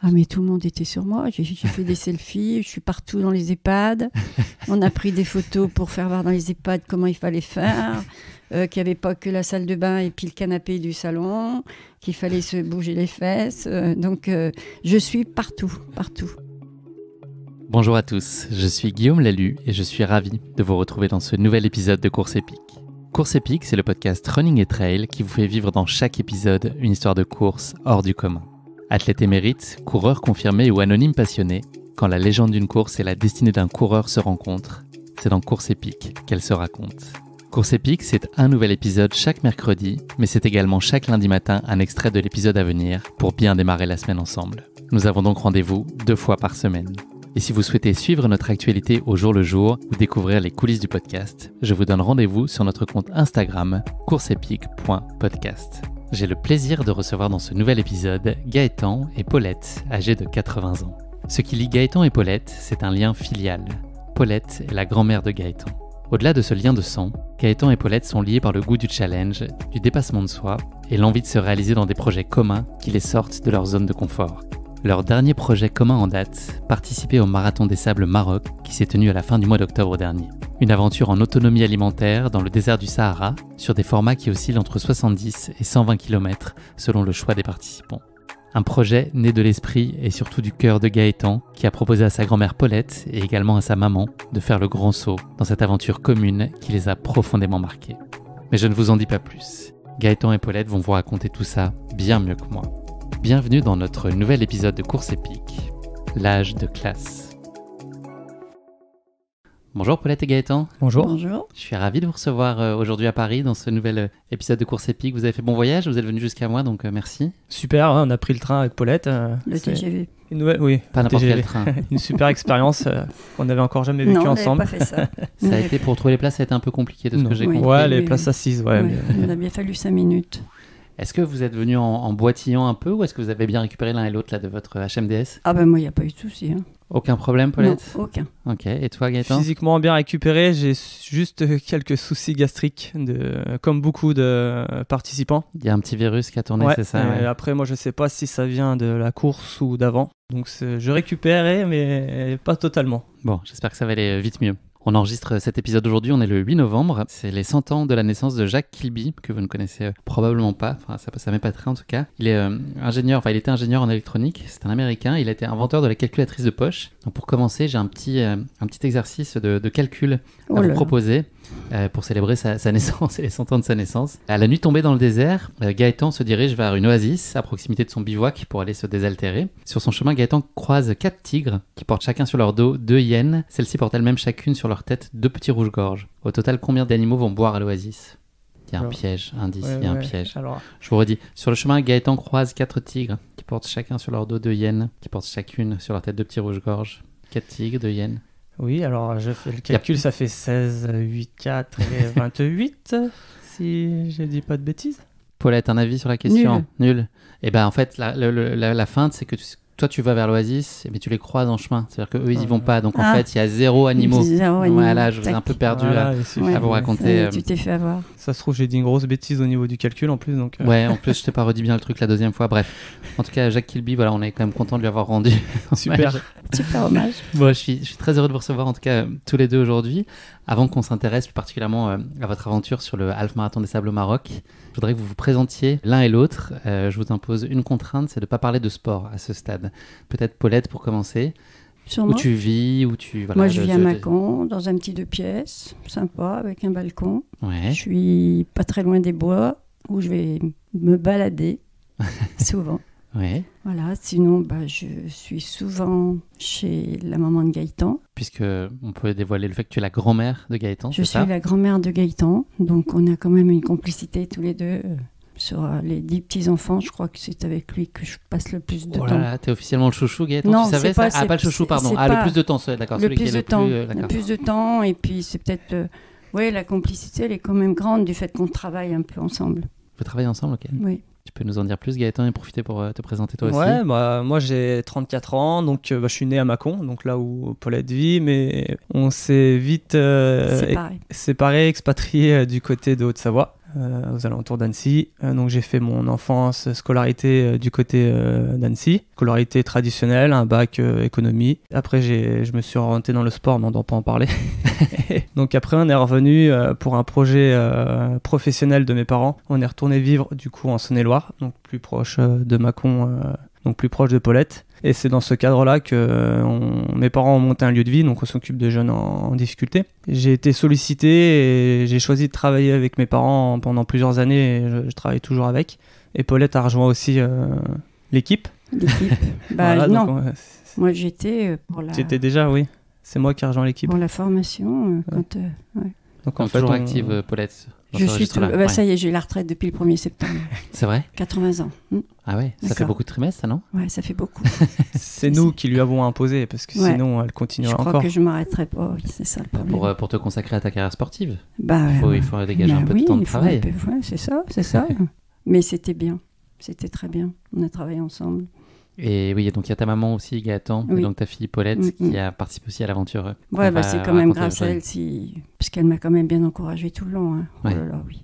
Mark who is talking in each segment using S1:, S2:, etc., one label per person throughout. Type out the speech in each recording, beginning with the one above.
S1: Ah, mais tout le monde était sur moi. J'ai fait des selfies, je suis partout dans les EHPAD. On a pris des photos pour faire voir dans les EHPAD comment il fallait faire, qu'il n'y avait pas que la salle de bain et puis le canapé du salon, qu'il fallait se bouger les fesses. Donc, je suis partout.
S2: Bonjour à tous, je suis Guillaume Lalu et je suis ravi de vous retrouver dans ce nouvel épisode de Course Épique. Course Épique, c'est le podcast Running et Trail qui vous fait vivre dans chaque épisode une histoire de course hors du commun. Athlète émérite, coureur confirmé ou anonyme passionné, quand la légende d'une course et la destinée d'un coureur se rencontrent, c'est dans Course Épique qu'elle se raconte. Course Épique, c'est un nouvel épisode chaque mercredi, mais c'est également chaque lundi matin un extrait de l'épisode à venir pour bien démarrer la semaine ensemble. Nous avons donc rendez-vous 2 fois par semaine. Et si vous souhaitez suivre notre actualité au jour le jour ou découvrir les coulisses du podcast, je vous donne rendez-vous sur notre compte Instagram courseepique.podcast. J'ai le plaisir de recevoir dans ce nouvel épisode Gaëtan et Paulette, âgés de 80 ans. Ce qui lie Gaëtan et Paulette, c'est un lien filial. Paulette est la grand-mère de Gaëtan. Au-delà de ce lien de sang, Gaëtan et Paulette sont liés par le goût du challenge, du dépassement de soi et l'envie de se réaliser dans des projets communs qui les sortent de leur zone de confort. Leur dernier projet commun en date, participer au Marathon des Sables Maroc qui s'est tenu à la fin du mois d'octobre dernier. Une aventure en autonomie alimentaire dans le désert du Sahara, sur des formats qui oscillent entre 70 et 120 km selon le choix des participants. Un projet né de l'esprit et surtout du cœur de Gaëtan, qui a proposé à sa grand-mère Paulette et également à sa maman de faire le grand saut dans cette aventure commune qui les a profondément marqués. Mais je ne vous en dis pas plus. Gaëtan et Paulette vont vous raconter tout ça bien mieux que moi. Bienvenue dans notre nouvel épisode de Course Épique, l'âge de classe. Bonjour Paulette et Gaëtan.
S3: Bonjour.
S1: Bonjour.
S2: Je suis ravi de vous recevoir aujourd'hui à Paris dans ce nouvel épisode de Course Épique. Vous avez fait bon voyage, vous êtes venu jusqu'à moi, donc merci.
S3: Super, on a pris le train avec Paulette.
S1: Le TGV.
S3: Une nouvelle, oui,
S2: Pas n'importe
S3: TGV.
S2: quel train.
S3: Une super expérience qu'on n'avait encore jamais vécue
S1: Non,
S3: ensemble.
S1: on n'avait pas fait ça.
S2: Ça a été, pour trouver les places, ça a été un peu compliqué de ce
S3: Non.
S2: que j'ai
S1: Oui.
S2: compris.
S3: Ouais, les
S1: oui,
S3: places
S1: oui.
S3: assises, ouais.
S1: Ouais, il a bien fallu 5 minutes.
S2: Est-ce que vous êtes venu en boitillant un peu ou est-ce que vous avez bien récupéré l'un et l'autre là, de votre HMDS?
S1: Ah ben moi, il n'y a pas eu de souci. Hein.
S2: Aucun problème, Paulette?
S1: Non, aucun.
S2: Ok, et toi Gaëtan?
S3: Physiquement bien récupéré, j'ai juste quelques soucis gastriques, comme beaucoup de participants.
S2: Il y a un petit virus qui a tourné,
S3: Ouais,
S2: c'est ça?
S3: et
S2: Ouais.
S3: après, moi, je sais pas si ça vient de la course ou d'avant. Donc, je récupérais, mais pas totalement.
S2: Bon, j'espère que ça va aller vite mieux. On enregistre cet épisode aujourd'hui, on est le 8 novembre. C'est les 100 ans de la naissance de Jacques Kilby, que vous ne connaissez probablement pas. Enfin, ça m'épaterait en tout cas. Il est il était ingénieur en électronique. C'est un Américain. Il a été inventeur de la calculatrice de poche. Donc pour commencer, j'ai un petit exercice de calcul à vous proposer pour célébrer sa naissance et les 100 ans de sa naissance. À la nuit tombée dans le désert, Gaëtan se dirige vers une oasis à proximité de son bivouac pour aller se désaltérer. Sur son chemin, Gaëtan croise 4 tigres qui portent chacun sur leur dos 2 hyènes. Celles-ci portent elles-mêmes chacune sur leur tête 2 petits rouges-gorges. Au total, combien d'animaux vont boire à l'oasis? Il y a un piège, indice, il y a un piège.
S3: Alors,
S2: Je vous redis, sur le chemin, Gaëtan croise 4 tigres qui portent chacun sur leur dos 2 hyènes, qui portent chacune sur leur tête 2 petits rouges-gorges. 4 tigres, 2 hyènes.
S3: oui, alors je fais le calcul, ça fait 16, 8, 4 et 28, si je dis pas de bêtises.
S2: Paulette, un avis sur la question? Nul. Et ben en fait, la feinte, c'est que toi tu vas vers l'oasis, mais tu les croises en chemin. C'est-à-dire qu'eux, ils y vont pas. Donc en fait, il y a 0 animaux. Voilà, je vous ai un peu perdu
S3: Voilà,
S2: à vous raconter.
S1: Tu t'es fait avoir.
S3: Ça se trouve, j'ai dit une grosse bêtise au niveau du calcul en plus. Donc,
S2: Ouais, en plus, je t'ai pas redit bien le truc la deuxième fois. Bref, en tout cas, Jacques Kilby, voilà, on est quand même content de lui avoir rendu.
S3: super.
S1: Super hommage.
S2: Bon, je suis très heureux de vous recevoir, en tout cas, tous les deux aujourd'hui. Avant qu'on s'intéresse plus particulièrement à votre aventure sur le Half Marathon des Sables au Maroc, je voudrais que vous vous présentiez l'un et l'autre. Je vous impose une contrainte, c'est de ne pas parler de sport à ce stade. Peut-être Paulette pour commencer.
S1: Sur
S2: Où
S1: moi,
S2: tu vis, où tu... Voilà,
S1: moi, je vis à Mâcon, dans un petit 2 pièces, sympa, avec un balcon.
S2: Ouais.
S1: Je suis pas très loin des bois, où je vais me balader, souvent.
S2: Ouais.
S1: Voilà, sinon, je suis souvent chez la maman de Gaëtan.
S2: Puisque on peut dévoiler le fait que tu es la grand-mère de Gaëtan,
S1: Je
S2: c'est ça?
S1: suis la grand-mère de Gaëtan, donc on a quand même une complicité tous les deux. Sur les 10 petits-enfants, je crois que c'est avec lui que je passe le plus de
S2: Oh là
S1: temps.
S2: là, t'es officiellement le chouchou, Gaëtan?
S1: Non,
S2: tu savais
S1: c'est pas-
S2: ça? Ah, pas le chouchou, pardon.
S1: c'est
S2: Ah,
S1: pas-
S2: le plus de temps, d'accord.
S1: Le
S2: Celui qui
S1: plus
S2: est
S1: de temps, le
S2: d'accord.
S1: plus de temps, et puis c'est peut-être... oui, la complicité, elle est quand même grande du fait qu'on travaille un peu ensemble.
S2: Vous travaillez ensemble, ok.
S1: Oui.
S2: Tu peux nous en dire plus, Gaëtan, et profiter pour te présenter toi aussi?
S3: Ouais, moi j'ai 34 ans, donc je suis né à Mâcon, donc là où Paulette vit, mais on s'est vite
S1: C'est pareil.
S3: séparés, expatriés du côté de Haute-Savoie. aux alentours d'Annecy. Donc j'ai fait mon enfance, scolarité du côté d'Annecy, scolarité traditionnelle, un bac économie. Après je me suis orienté dans le sport, mais on ne doit pas en parler. Donc après on est revenu pour un projet professionnel de mes parents. On est retourné vivre du coup en Saône-et-Loire, donc plus proche de Mâcon, donc plus proche de Paulette. Et c'est dans ce cadre-là que mes parents ont monté un lieu de vie, donc on s'occupe de jeunes en difficulté. J'ai été sollicité et j'ai choisi de travailler avec mes parents pendant plusieurs années et je travaille toujours avec. Et Paulette a rejoint aussi l'équipe.
S1: Voilà, non, donc, moi j'étais pour la...
S3: J'étais déjà, oui. C'est moi qui ai rejoint l'équipe.
S1: Pour la formation, quand... ouais.
S2: Donc en fait, toujours active, Paulette.
S1: Je suis ça y est, j'ai eu la retraite depuis le 1er septembre.
S2: C'est vrai ?
S1: 80 ans.
S2: Ah ouais, ça fait beaucoup de trimestres, ça, non ?
S1: Ouais, ça fait beaucoup.
S3: C'est nous qui lui avons imposé, parce que sinon, elle continuera encore.
S1: Je crois que je ne m'arrêterai pas, oui, c'est ça le problème.
S2: Pour te consacrer à ta carrière sportive.
S3: Il
S2: faut dégager un peu de temps de travail.
S1: Ouais, c'est ça. Mais c'était bien, c'était très bien. On a travaillé ensemble.
S2: Et oui, donc il y a ta maman aussi, Gaëtan, et donc ta fille Paulette, qui a participé aussi à l'aventure.
S1: Ouais, c'est quand même grâce à elle, parce qu'elle m'a quand même bien encouragée tout le long. Hein.
S2: Ouais.
S1: Oh là là, oui.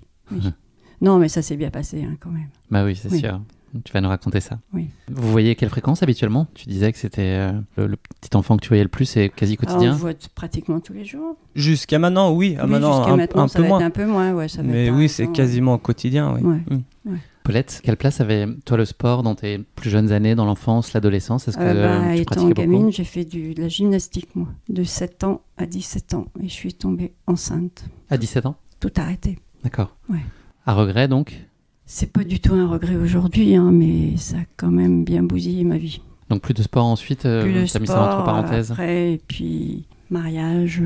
S1: Non, mais ça s'est bien passé quand même.
S2: Bah oui, c'est sûr. Tu vas nous raconter ça.
S1: Oui.
S2: Vous voyez quelle fréquence habituellement ? Tu disais que c'était le petit enfant que tu voyais le plus, c'est quasi quotidien.
S1: On le voit pratiquement tous les jours.
S3: Jusqu'à maintenant, oui.
S1: Jusqu'à maintenant, ça va être un peu moins. Ouais, ça va
S3: mais oui, c'est quasiment quotidien. Oui.
S1: Ouais.
S2: Paulette, quelle place avait toi le sport dans tes plus jeunes années, dans l'enfance, l'adolescence ? Est-ce que tu pratiquais
S1: étant gamine,
S2: beaucoup ?
S1: j'ai fait de la gymnastique, moi, de 7 ans à 17 ans. Et je suis tombée enceinte.
S2: À 17 ans ?
S1: Tout arrêté.
S2: D'accord.
S1: Ouais.
S2: À regret, donc ?
S1: C'est pas du tout un regret aujourd'hui, mais ça a quand même bien bousillé ma vie.
S2: Donc plus de sport ensuite, t'as mis ça entre parenthèses.
S1: Après, et puis mariage,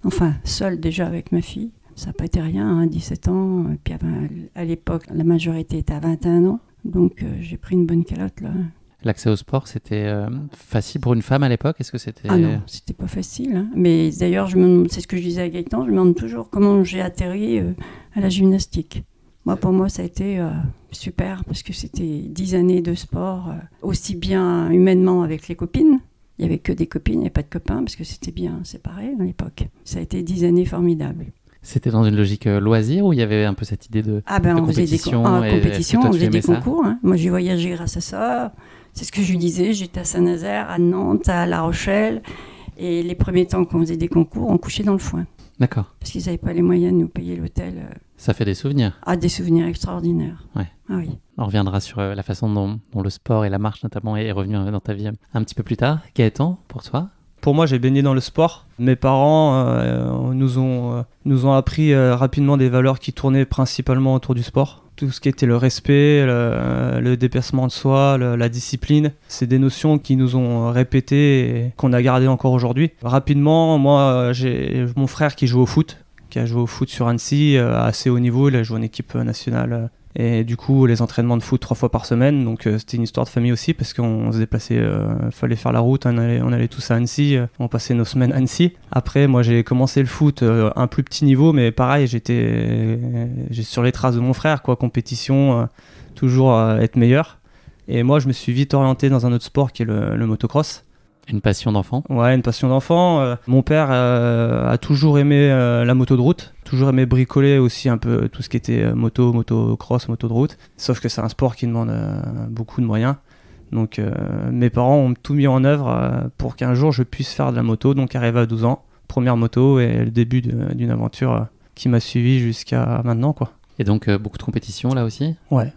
S1: enfin seule déjà avec ma fille. Ça n'a pas été rien, 17 ans. Et puis à l'époque, la majorité était à 21 ans. Donc j'ai pris une bonne calotte là.
S2: L'accès au sport, c'était facile pour une femme à l'époque ? Est-ce que c'était...
S1: Ah non, c'était pas facile. Hein. Mais d'ailleurs, c'est ce que je disais à Gaëtan, je me demande toujours comment j'ai atterri à la gymnastique. Pour moi, ça a été super parce que c'était 10 années de sport, aussi bien humainement avec les copines. Il n'y avait que des copines, il n'y avait pas de copains parce que c'était bien séparé à l'époque. Ça a été 10 années formidables.
S2: C'était dans une logique loisir ou il y on faisait des compétitions
S1: on faisait des concours. Hein. Moi, j'ai voyagé grâce à ça. C'est ce que je lui disais. J'étais à Saint-Nazaire, à Nantes, à La Rochelle. Et les premiers temps qu'on faisait des concours, on couchait dans le foin.
S2: D'accord.
S1: Parce qu'ils n'avaient pas les moyens de nous payer l'hôtel.
S2: Ça fait des souvenirs.
S1: Ah, des souvenirs extraordinaires.
S2: Ouais.
S1: Ah oui.
S2: On reviendra sur la façon dont le sport et la marche notamment est revenu dans ta vie un petit peu plus tard. Gaëtan, pour toi ?
S3: Pour moi, j'ai baigné dans le sport. Mes parents nous ont appris rapidement des valeurs qui tournaient principalement autour du sport. Tout ce qui était le respect, le dépassement de soi, la discipline, c'est des notions qui nous ont répétées et qu'on a gardées encore aujourd'hui. Rapidement, moi, j'ai mon frère qui joue au foot, qui a joué au foot sur Annecy à assez haut niveau. Il a joué en équipe nationale. Et du coup, les entraînements de foot 3 fois par semaine. Donc, c'était une histoire de famille aussi parce qu'on se déplaçait, fallait faire la route. On allait tous à Annecy. On passait nos semaines à Annecy. Après, moi, j'ai commencé le foot à un plus petit niveau, mais pareil, j'ai sur les traces de mon frère, quoi. Compétition, toujours être meilleur. Et moi, je me suis vite orienté dans un autre sport qui est le motocross.
S2: Une passion d'enfant ?
S3: Ouais, une passion d'enfant. Mon père a toujours aimé la moto de route, toujours aimé bricoler aussi un peu tout ce qui était motocross, moto de route. Sauf que c'est un sport qui demande beaucoup de moyens. Donc mes parents ont tout mis en œuvre pour qu'un jour je puisse faire de la moto. Donc arrivé à 12 ans, première moto et le début d'une aventure qui m'a suivi jusqu'à maintenant, quoi.
S2: Et donc beaucoup de compétitions là aussi ?
S3: Ouais,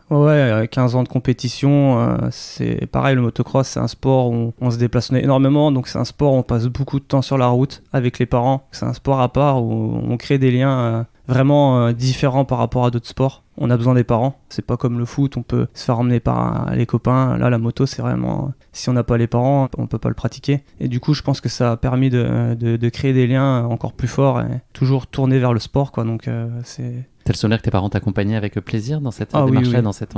S3: 15 ans de compétition, c'est pareil, le motocross c'est un sport où on se déplace énormément, donc c'est un sport où on passe beaucoup de temps sur la route avec les parents, c'est un sport à part où on crée des liens vraiment différents par rapport à d'autres sports. On a besoin des parents, c'est pas comme le foot, on peut se faire emmener par les copains, là la moto c'est vraiment, si on n'a pas les parents, on peut pas le pratiquer. Et du coup je pense que ça a permis de créer des liens encore plus forts et toujours tourner vers le sport, quoi, donc c'est...
S2: T'as le souvenir que tes parents t'accompagnaient avec plaisir dans cette démarche-là, dans cet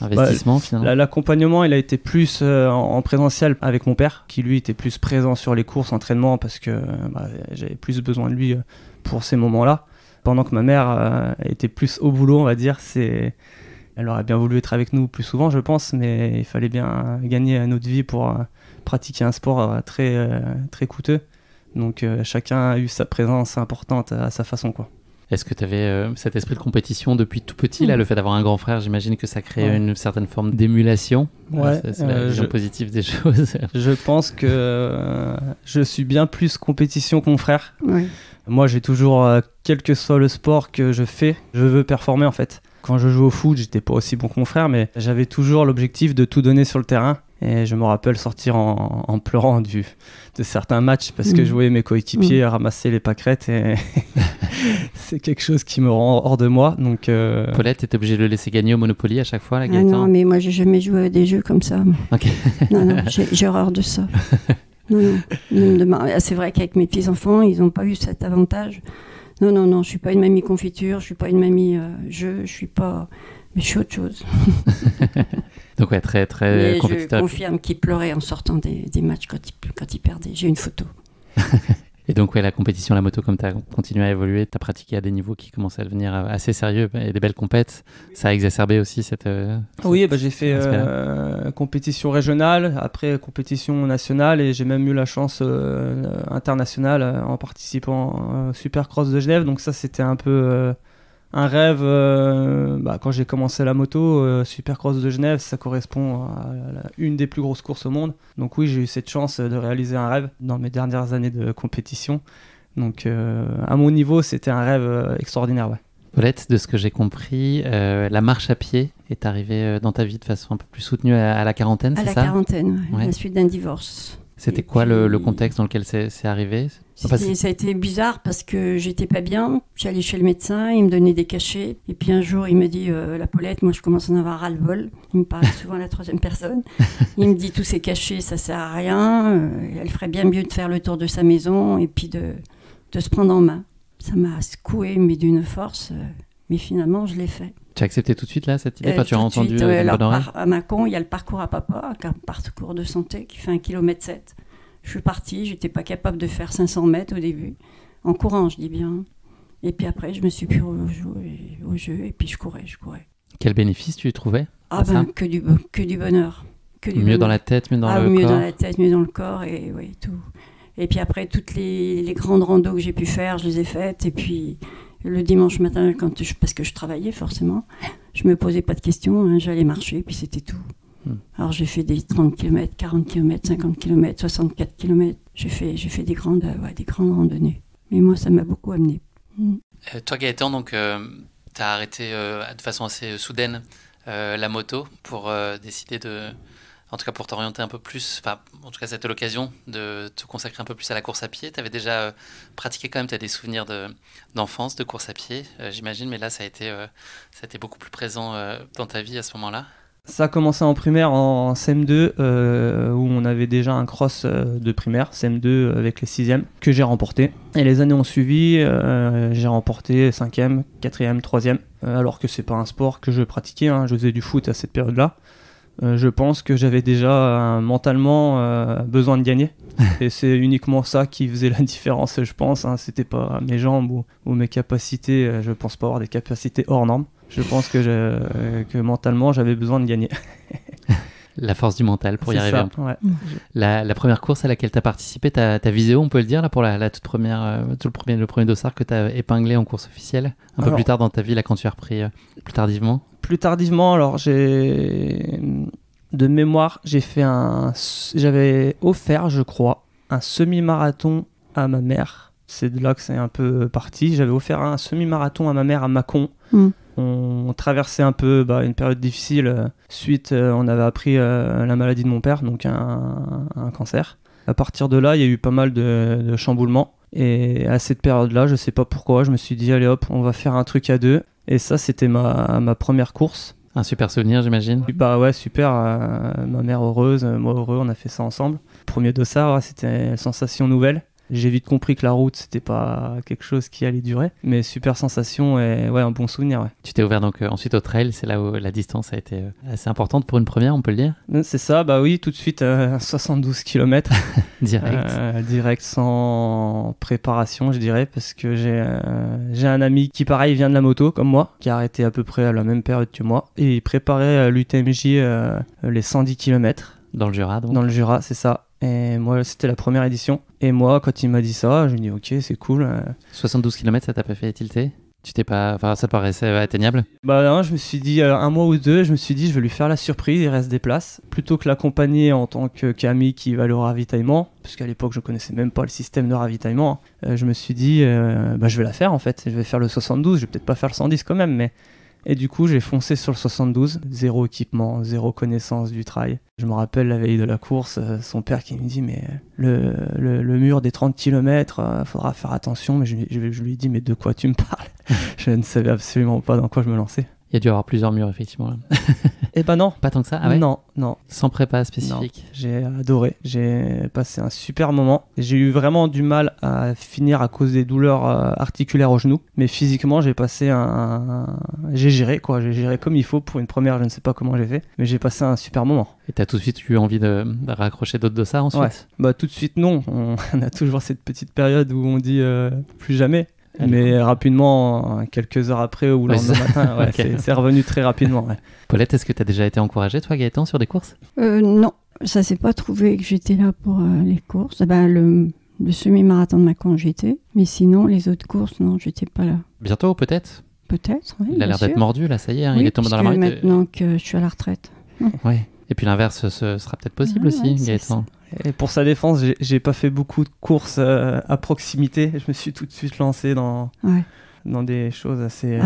S2: investissement finalement ?
S3: L'accompagnement, il a été plus en présentiel avec mon père, qui lui était plus présent sur les courses, entraînements, parce que j'avais plus besoin de lui pour ces moments-là. Pendant que ma mère était plus au boulot, on va dire, elle aurait bien voulu être avec nous plus souvent, je pense, mais il fallait bien gagner notre vie pour pratiquer un sport très, très coûteux. Donc chacun a eu sa présence importante à sa façon, quoi.
S2: Est-ce que tu avais cet esprit de compétition depuis tout petit là, le fait d'avoir un grand frère, j'imagine que ça crée une certaine forme d'émulation.
S3: Ouais,
S2: c'est la vision positive des choses.
S3: Je pense que je suis bien plus compétition que mon frère.
S1: Oui.
S3: Moi, j'ai toujours, quel que soit le sport que je fais, je veux performer en fait. Quand je joue au foot, j'étais pas aussi bon que mon frère, mais j'avais toujours l'objectif de tout donner sur le terrain. Et je me rappelle sortir en pleurant de certains matchs parce que je voyais mes coéquipiers ramasser les pâquerettes et c'est quelque chose qui me rend hors de moi. Donc,
S2: Paulette, t'étais obligée de le laisser gagner au Monopoly à chaque fois, la Gaëtan?
S1: Non, mais moi, j'ai jamais joué à des jeux comme ça.
S2: Okay.
S1: Non, j'ai horreur de ça. Non. C'est vrai qu'avec mes petits-enfants, ils n'ont pas eu cet avantage. Non, je suis pas une mamie confiture, je suis pas une mamie jeu, je suis pas... Mais je suis autre chose.
S2: Donc ouais, très, très compétiteur.
S1: Je confirme qu'il pleurait en sortant des matchs quand il perdait. J'ai une photo.
S2: Et donc ouais, la compétition, la moto, comme tu as continué à évoluer, tu as pratiqué à des niveaux qui commençaient à devenir assez sérieux et des belles compètes. Ça a exacerbé aussi cette...
S3: Oui, j'ai fait compétition régionale, après compétition nationale et j'ai même eu la chance internationale en participant au Supercross de Genève. Donc ça, c'était un peu... un rêve, quand j'ai commencé la moto, Supercross de Genève, ça correspond à une des plus grosses courses au monde. Donc oui, j'ai eu cette chance de réaliser un rêve dans mes dernières années de compétition. Donc à mon niveau, c'était un rêve extraordinaire. Ouais.
S2: Paulette, de ce que j'ai compris, la marche à pied est arrivée dans ta vie de façon un peu plus soutenue à la quarantaine, c'est ça?
S1: À la quarantaine, à la suite d'un divorce.
S2: C'était quoi le contexte dans lequel c'est arrivé?
S1: Ça a été bizarre parce que j'étais pas bien. J'allais chez le médecin, il me donnait des cachets. Et puis un jour, il me dit la Paulette, moi je commence à en avoir ras-le-bol. Il me parle souvent à la troisième personne. Il me dit tous ces cachets, ça sert à rien. Elle ferait bien mieux de faire le tour de sa maison et puis de se prendre en main. Ça m'a secoué, mais d'une force. Mais finalement, je l'ai fait.
S2: Tu as accepté tout de suite là cette idée? Tu as entendu
S1: à Mâcon, il y a le parcours à papa, un parcours de santé qui fait 1,7 km. Je suis partie, j'étais pas capable de faire 500 mètres au début, en courant, je dis bien. Et puis après, je me suis pris au jeu et puis je courais.
S2: Quel bénéfice tu y trouvais?
S1: Que du bonheur.
S2: Mieux dans la tête, mieux dans le corps?
S1: Mieux dans la tête, mieux dans le corps et oui, tout. Et puis après, toutes les grandes randos que j'ai pu faire, je les ai faites. Et puis le dimanche matin, parce que je travaillais forcément, je me posais pas de questions, j'allais marcher et puis c'était tout. Alors j'ai fait des 30 km, 40 km, 50 km, 64 km. J'ai fait des grandes randonnées. Mais moi, ça m'a beaucoup amené.
S2: Toi, Gaëtan, donc, tu as arrêté de façon assez soudaine la moto pour décider en tout cas pour t'orienter un peu plus, en tout cas c'était l'occasion de te consacrer un peu plus à la course à pied. Tu avais déjà pratiqué quand même, tu as des souvenirs d'enfance, de course à pied, j'imagine, mais là ça a été beaucoup plus présent dans ta vie à ce moment-là.
S3: Ça a commencé en primaire, en CM2, où on avait déjà un cross de primaire, CM2 avec les 6e, que j'ai remporté. Et les années ont suivi, j'ai remporté 5e, 4e, 3e, alors que c'est pas un sport que je pratiquais, je faisais du foot à cette période-là. Je pense que j'avais déjà mentalement besoin de gagner. Et c'est uniquement ça qui faisait la différence, je pense. C'était pas mes jambes ou mes capacités. Je pense pas avoir des capacités hors normes. Je pense que mentalement, j'avais besoin de gagner.
S2: La force du mental pour y arriver.
S3: Ça, ouais.
S2: La première course à laquelle tu as participé, ta vidéo, on peut le dire, là, pour la toute première, le premier dossard que tu as épinglé en course officielle, peu plus tard dans ta vie, là, quand tu as repris plus tardivement? Plus tardivement,
S3: alors de mémoire, j'avais offert, je crois, un semi-marathon à ma mère. C'est de là que c'est un peu parti. J'avais offert un semi-marathon à ma mère à Mâcon. On traversait un peu une période difficile. Suite, on avait appris la maladie de mon père, donc un cancer. À partir de là, il y a eu pas mal de chamboulements. Et à cette période-là, je sais pas pourquoi, je me suis dit, allez hop, on va faire un truc à deux. Et ça, c'était ma première course.
S2: Un super souvenir, j'imagine.
S3: Ouais, super. Ma mère heureuse, moi heureux, on a fait ça ensemble. Premier dossard, c'était une sensation nouvelle. J'ai vite compris que la route, c'était pas quelque chose qui allait durer. Mais super sensation et un bon souvenir. Ouais. Tu t'es ouvert donc ensuite au trail, c'est là où la distance a été assez importante pour une première, on peut le dire? C'est ça, oui, tout de suite, 72 km. Direct, sans préparation, je dirais, parce que j'ai un ami qui, pareil, vient de la moto, comme moi, qui a arrêté à peu près à la même période que moi. Et il préparait l'UTMJ les 110 km. Dans le Jura, donc? Dans le Jura, c'est ça. Et moi, c'était la première édition. Et moi, quand il m'a dit ça, je lui ai dit ok, c'est cool. 72 km, ça t'a pas fait tilter?
S2: Tu t'es pas... Enfin, ça te paraissait atteignable?
S3: Bah non, je me suis dit, 1 mois ou 2, je me suis dit, je vais lui faire la surprise, il reste des places. Plutôt que l'accompagner en tant qu'ami qui va aller au ravitaillement, parce qu'à l'époque, je connaissais même pas le système de ravitaillement, je me suis dit, je vais la faire en fait. Je vais faire le 72, je vais peut-être pas faire le 110 quand même, mais... Et du coup, j'ai foncé sur le 72, 0 équipement, 0 connaissance du trail. Je me rappelle la veille de la course, son père qui me dit mais le mur des 30 km, faudra faire attention. Mais je lui ai dit mais de quoi tu me parles? Je ne savais absolument pas dans quoi je me lançais.
S2: Il y a dû y avoir plusieurs murs, effectivement. Là.
S3: Eh ben non.
S2: Pas tant que ça? Ah ouais?
S3: Non.
S2: Sans prépa spécifique?
S3: Non. J'ai adoré. J'ai passé un super moment. J'ai eu vraiment du mal à finir à cause des douleurs articulaires au genou. Mais physiquement, j'ai passé j'ai géré, quoi. J'ai géré comme il faut pour une première. Je ne sais pas comment j'ai fait. Mais j'ai passé un super moment.
S2: Et t'as tout de suite eu envie de raccrocher d'autres dossards ensuite?
S3: Ouais. Bah tout de suite, non. On a toujours cette petite période où on dit plus jamais. Mais rapidement, quelques heures après ou le lendemain matin, okay. c'est revenu très rapidement. Ouais.
S2: Paulette, est-ce que tu as déjà été encouragée, toi, Gaëtan, sur des courses?
S1: Non, ça s'est pas trouvé que j'étais là pour les courses. Le semi-marathon de Mâcon, j'y étais. Mais sinon, les autres courses, non, j'étais pas là.
S2: Bientôt, peut-être?
S1: Peut-être, oui.
S2: Il a l'air d'être mordu, là, ça y est, hein,
S1: oui,
S2: il est tombé dans la marmite.
S1: Maintenant que je suis à la retraite.
S2: Oui. Et puis l'inverse, ce sera peut-être possible aussi, Gaëtan.
S3: Et pour sa défense, j'ai pas fait beaucoup de courses à proximité. Je me suis tout de suite lancé dans des choses assez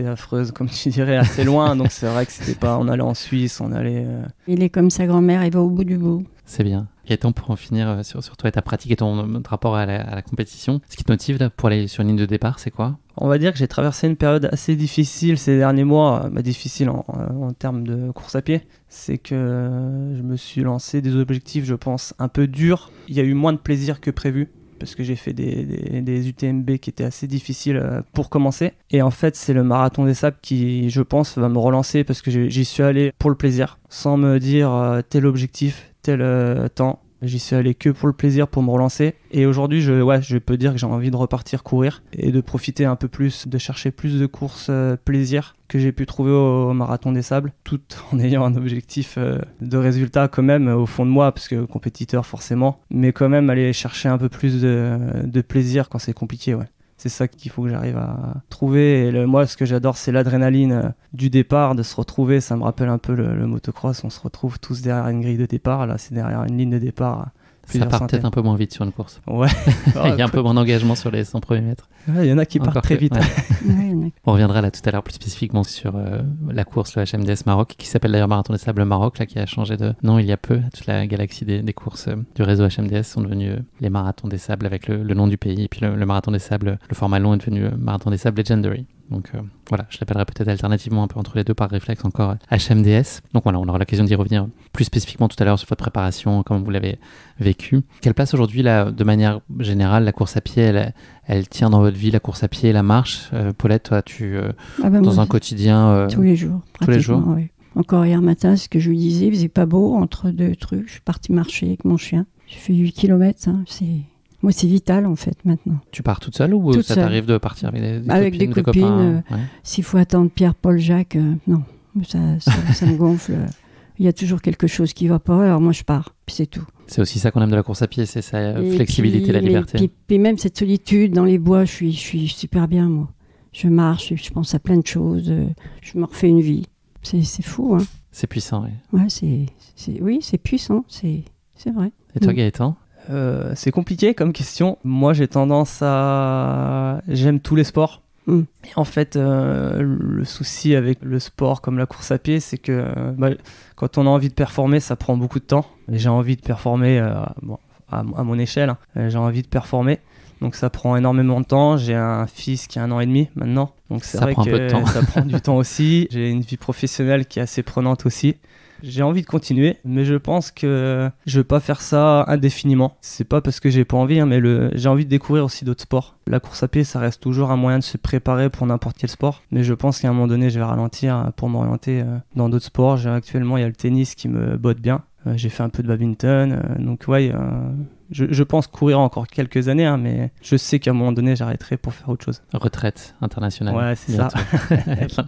S3: affreuses, comme tu dirais, assez loin. Donc c'est vrai que c'était pas... On allait en Suisse, on allait...
S1: Il est comme sa grand-mère, il va au bout du bout.
S2: C'est bien. Gaëtan, pour en finir sur toi et ta pratique et ton rapport à la compétition, ce qui te motive là, pour aller sur une ligne de départ, c'est quoi?
S3: On va dire que j'ai traversé une période assez difficile ces derniers mois, difficile en termes de course à pied. C'est que je me suis lancé des objectifs, je pense, un peu durs. Il y a eu moins de plaisir que prévu, parce que j'ai fait des UTMB qui étaient assez difficiles pour commencer. Et en fait, c'est le marathon des sables qui, je pense, va me relancer, parce que j'y suis allé pour le plaisir, sans me dire tel objectif, tel temps. J'y suis allé que pour le plaisir, pour me relancer. Et aujourd'hui, je peux dire que j'ai envie de repartir courir et de profiter un peu plus, de chercher plus de courses plaisir que j'ai pu trouver au Marathon des Sables, tout en ayant un objectif de résultat quand même au fond de moi, parce que compétiteur forcément, mais quand même aller chercher un peu plus de plaisir quand c'est compliqué, ouais. C'est ça qu'il faut que j'arrive à trouver. Et moi, ce que j'adore, c'est l'adrénaline du départ, de se retrouver. Ça me rappelle un peu le motocross. On se retrouve tous derrière une grille de départ. Là, c'est derrière une ligne de départ.
S2: Ça part peut-être un peu moins vite sur une course.
S3: Ouais.
S2: Il y a un peu moins d'engagement sur les 100 premiers mètres.
S3: Ouais, il y en a qui partent très vite.
S2: Ouais. On reviendra là tout à l'heure plus spécifiquement sur la course, le HMDS Maroc, qui s'appelle d'ailleurs Marathon des Sables Maroc, là, qui a changé de nom il y a peu. Toute la galaxie des courses du réseau HMDS sont devenus les Marathons des Sables avec le nom du pays. Et puis le Marathon des Sables, le format long est devenu Marathon des Sables Legendary. Donc voilà, je l'appellerai peut-être alternativement un peu entre les deux par réflexe encore HMDS. Donc voilà, on aura l'occasion d'y revenir plus spécifiquement tout à l'heure sur votre préparation, comment vous l'avez vécu. Quelle place aujourd'hui, là, de manière générale, la course à pied, elle tient dans votre vie, la course à pied et la marche? Paulette, toi, dans un quotidien...
S1: tous les jours, pratiquement. Tous les jours, oui. Encore hier matin, ce que je lui disais, il faisait pas beau entre deux trucs. Je suis partie marcher avec mon chien. J'ai fait 8 km, Moi, c'est vital, en fait, maintenant.
S2: Tu pars toute seule ou ça t'arrive de partir avec des
S1: copines,
S2: copains,
S1: s'il faut attendre Pierre, Paul, Jacques, non. Ça me gonfle. Il y a toujours quelque chose qui ne va pas, alors moi, je pars, puis c'est tout.
S2: C'est aussi ça qu'on aime de la course à pied, c'est sa flexibilité, la liberté.
S1: Puis même cette solitude dans les bois, je suis super bien, moi. Je marche, je pense à plein de choses, je me refais une vie. C'est fou, hein.
S2: C'est puissant, oui.
S1: Ouais, oui, c'est puissant, c'est vrai.
S2: Et toi, Gaëtan?
S3: C'est compliqué comme question. Moi, j'ai tendance à... J'aime tous les sports. Et en fait, le souci avec le sport comme la course à pied, c'est que quand on a envie de performer, ça prend beaucoup de temps. Et j'ai envie de performer à mon échelle. J'ai envie de performer. Donc ça prend énormément de temps. J'ai un fils qui a 1 an et demi maintenant. Donc c'est vrai que ça prend du temps aussi. J'ai une vie professionnelle qui est assez prenante aussi. J'ai envie de continuer, mais je pense que je vais pas faire ça indéfiniment. C'est pas parce que j'ai pas envie, mais j'ai envie de découvrir aussi d'autres sports. La course à pied, ça reste toujours un moyen de se préparer pour n'importe quel sport. Mais je pense qu'à un moment donné, je vais ralentir pour m'orienter dans d'autres sports. Actuellement, il y a le tennis qui me botte bien. J'ai fait un peu de badminton. Donc, ouais, je pense courir encore quelques années, hein, mais je sais qu'à un moment donné, j'arrêterai pour faire autre chose.
S2: Retraite internationale.
S3: Ouais, c'est ça.
S2: Fin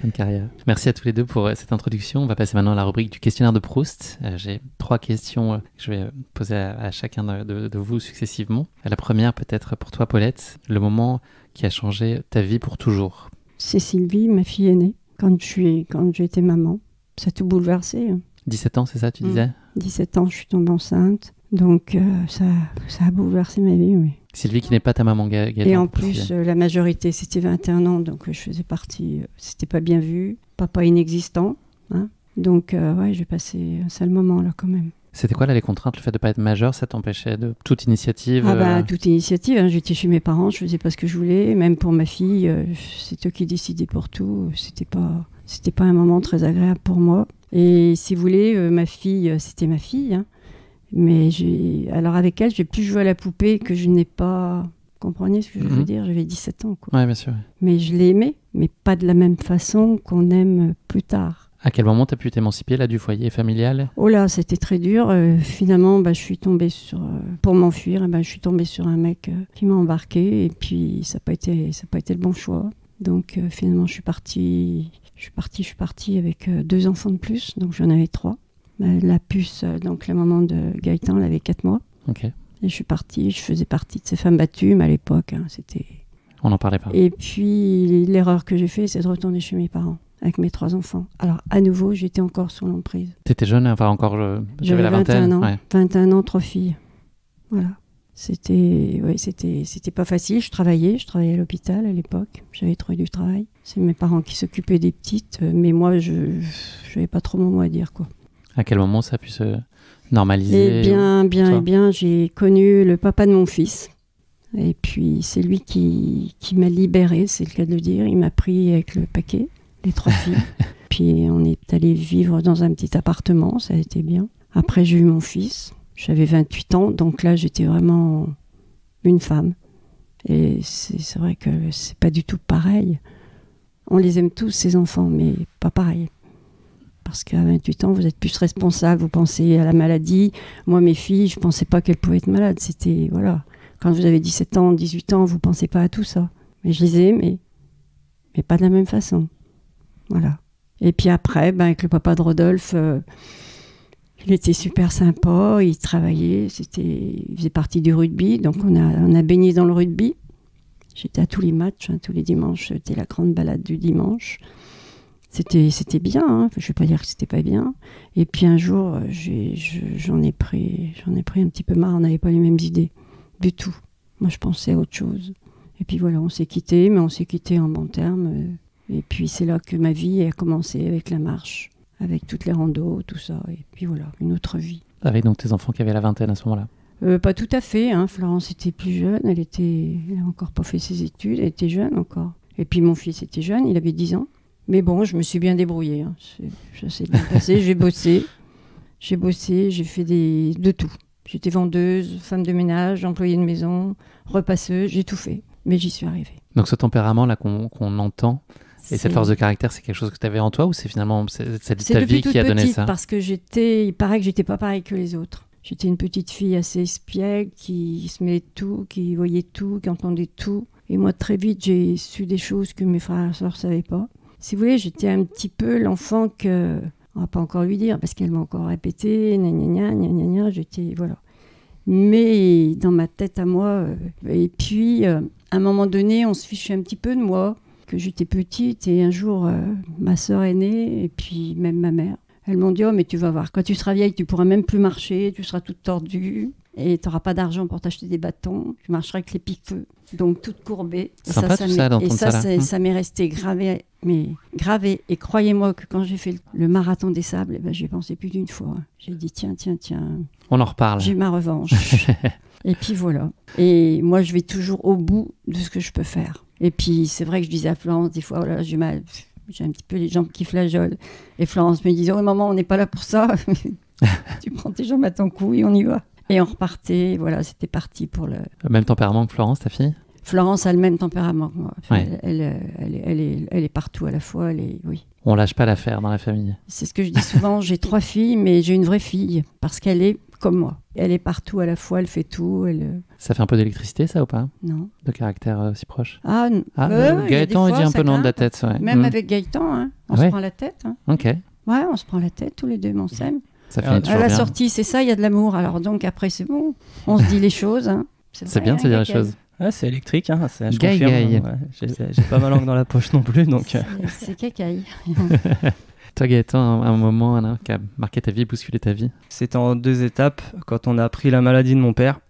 S2: de carrière. Merci à tous les deux pour cette introduction. On va passer maintenant à la rubrique du questionnaire de Proust. J'ai 3 questions que je vais poser à chacun de vous successivement. La première, peut-être pour toi, Paulette, le moment qui a changé ta vie pour toujours.
S1: C'est Sylvie, ma fille aînée, quand j'ai été maman. Ça a tout bouleversé.
S2: 17 ans, c'est ça, tu disais
S1: 17 ans, je suis tombée enceinte. Donc, ça a bouleversé ma vie, oui.
S2: Sylvie, qui n'est pas ta maman, Gaëtan.
S1: Et en plus, la majorité, c'était 21 ans, donc je faisais partie. C'était pas bien vu. Papa inexistant. Hein. Donc, ouais, j'ai passé un sale moment, là, quand même.
S2: C'était quoi, là, les contraintes? Le fait de ne pas être majeur, ça t'empêchait de toute initiative?
S1: Toute initiative. Hein. J'étais chez mes parents, je faisais pas ce que je voulais. Même pour ma fille, c'est eux qui décidaient pour tout. C'était pas un moment très agréable pour moi. Et si vous voulez, ma fille, c'était ma fille. Hein. Mais alors avec elle, j'ai plus joué à la poupée que je n'ai pas... Vous comprenez ce que je veux dire? J'avais 17 ans, quoi.
S2: Ouais, bien sûr.
S1: Mais je l'ai aimée, mais pas de la même façon qu'on aime plus tard.
S2: À quel moment tu as pu t'émanciper là, du foyer familial?
S1: Oh là, c'était très dur. Finalement, je suis tombée sur... pour m'enfuir, je suis tombée sur un mec qui m'a embarquée. Et puis, ça n'a pas été le bon choix. Donc, finalement, je suis partie avec 2 enfants de plus. Donc, j'en avais 3. La puce, donc la maman de Gaëtan, elle avait 4 mois.
S2: Ok.
S1: Et je faisais partie de ces femmes battues, mais à l'époque, c'était...
S2: On n'en parlait pas.
S1: Et puis, l'erreur que j'ai faite, c'est de retourner chez mes parents, avec mes 3 enfants. Alors, à nouveau, j'étais encore sous l'emprise.
S2: T'étais jeune, enfin encore...
S1: J'avais
S2: la vingtaine.
S1: 21 ans,
S2: ouais.
S1: 21 ans, 3 filles. Voilà. C'était pas facile. Je travaillais à l'hôpital à l'époque. J'avais trouvé du travail. C'est mes parents qui s'occupaient des petites, mais moi, je n'avais pas trop mon mot à dire, quoi.
S2: À quel moment ça a pu se normaliser?
S1: Eh bien, j'ai connu le papa de mon fils. Et puis, c'est lui qui m'a libérée, c'est le cas de le dire. Il m'a pris avec le paquet, les 3 filles. Puis, on est allé vivre dans un petit appartement, ça a été bien. Après, j'ai eu mon fils. J'avais 28 ans, donc là, j'étais vraiment une femme. Et c'est vrai que c'est pas du tout pareil. On les aime tous, ces enfants, mais pas pareil. Parce qu'à 28 ans, vous êtes plus responsable, vous pensez à la maladie. Moi, mes filles, je ne pensais pas qu'elles pouvaient être malades. C'était, voilà. Quand vous avez 17 ans, 18 ans, vous ne pensez pas à tout ça. Mais je les aime, mais pas de la même façon. Voilà. Et puis après, avec le papa de Rodolphe, il était super sympa, il travaillait, il faisait partie du rugby. Donc on a baigné dans le rugby. J'étais à tous les matchs, tous les dimanches. C'était la grande balade du dimanche. C'était bien, hein. Je ne vais pas dire que c'était pas bien. Et puis un jour, j'en ai pris un petit peu marre, on n'avait pas les mêmes idées du tout. Moi, je pensais à autre chose. Et puis voilà, on s'est quittés, mais on s'est quittés en bons termes. Et puis c'est là que ma vie a commencé avec la marche, avec toutes les randos, tout ça. Et puis voilà, une autre vie.
S2: Avec donc tes enfants qui avaient la vingtaine à ce moment-là?
S1: Pas tout à fait, hein. Florence était plus jeune, elle n'a encore pas fait ses études, elle était jeune encore. Et puis mon fils était jeune, il avait 10 ans. Mais bon, je me suis bien débrouillée. Hein. Ça s'est bien passé. J'ai bossé, j'ai fait de tout. J'étais vendeuse, femme de ménage, employée de maison, repasseuse, j'ai tout fait. Mais j'y suis arrivée.
S2: Donc ce tempérament-là qu'on entend, et cette force de caractère, c'est quelque chose que tu avais en toi ou c'est finalement ta vie qui a donné ça?
S1: Parce que il paraît que j'étais pas pareille que les autres. J'étais une petite fille assez espiègle, qui se mêlait de tout, qui voyait tout, qui entendait tout. Et moi, très vite, j'ai su des choses que mes frères et sœurs ne savaient pas. Si vous voulez, j'étais un petit peu l'enfant que... On va pas encore lui dire, parce qu'elle m'a encore répété, gna gna gna gna gna, j'étais... Voilà. Mais dans ma tête à moi... et puis, à un moment donné, on se fichait un petit peu de moi, que j'étais petite, et un jour, ma sœur est née, et puis même ma mère. Elles m'ont dit, oh, mais tu vas voir, quand tu seras vieille, tu pourras même plus marcher, tu seras toute tordue, et tu n'auras pas d'argent pour t'acheter des bâtons, tu marcheras avec les pics-feux, donc toute courbée.
S2: Sympa tout ça, d'entendre ça.
S1: Ça m'est resté gravé. Et croyez-moi que quand j'ai fait le marathon des sables, j'y ai pensé plus d'une fois. J'ai dit, tiens.
S2: On en reparle.
S1: J'ai ma revanche. Et puis voilà. Et moi, je vais toujours au bout de ce que je peux faire. Et puis, c'est vrai que je disais à Florence, des fois, voilà, j'ai un petit peu les jambes qui flageolent. Et Florence me disait, oh maman, on n'est pas là pour ça. Tu prends tes jambes à ton cou et on y va. Et on repartait. Voilà, c'était parti pour le...
S2: Même tempérament que Florence, ta fille?
S1: Florence a le même tempérament que moi.
S2: Ouais.
S1: Elle est partout à la fois. Oui.
S2: On lâche pas l'affaire dans la famille.
S1: C'est ce que je dis souvent. J'ai 3 filles, mais j'ai une vraie fille parce qu'elle est comme moi. Elle est partout à la fois. Elle fait tout.
S2: Ça fait un peu d'électricité, ça, ou pas?
S1: Non.
S2: De caractère si proche.
S1: Ah,
S2: Gaëtan, il dit un peu non de la tête. Ouais.
S1: Même avec Gaëtan, hein, on se prend la tête. Hein.
S2: Ok.
S1: Ouais, on se prend la tête tous les deux, mais on s'aime.
S2: Ça finit toujours
S1: à la
S2: bien.
S1: sortie, c'est ça, il y a de l'amour. Alors donc après, c'est bon. On se dit les choses. Hein.
S2: C'est bien de se dire les choses.
S3: Ouais, c'est électrique, hein, je
S2: Gaï,
S3: confirme.
S2: gaï.
S3: Ouais, j'ai pas ma langue dans la poche non plus, donc...
S1: C'est cacaille.
S2: Toi, Gaëtan, un moment Anna, qui a marqué ta vie, bousculé ta vie?
S3: C'était en 2 étapes, quand on a appris la maladie de mon père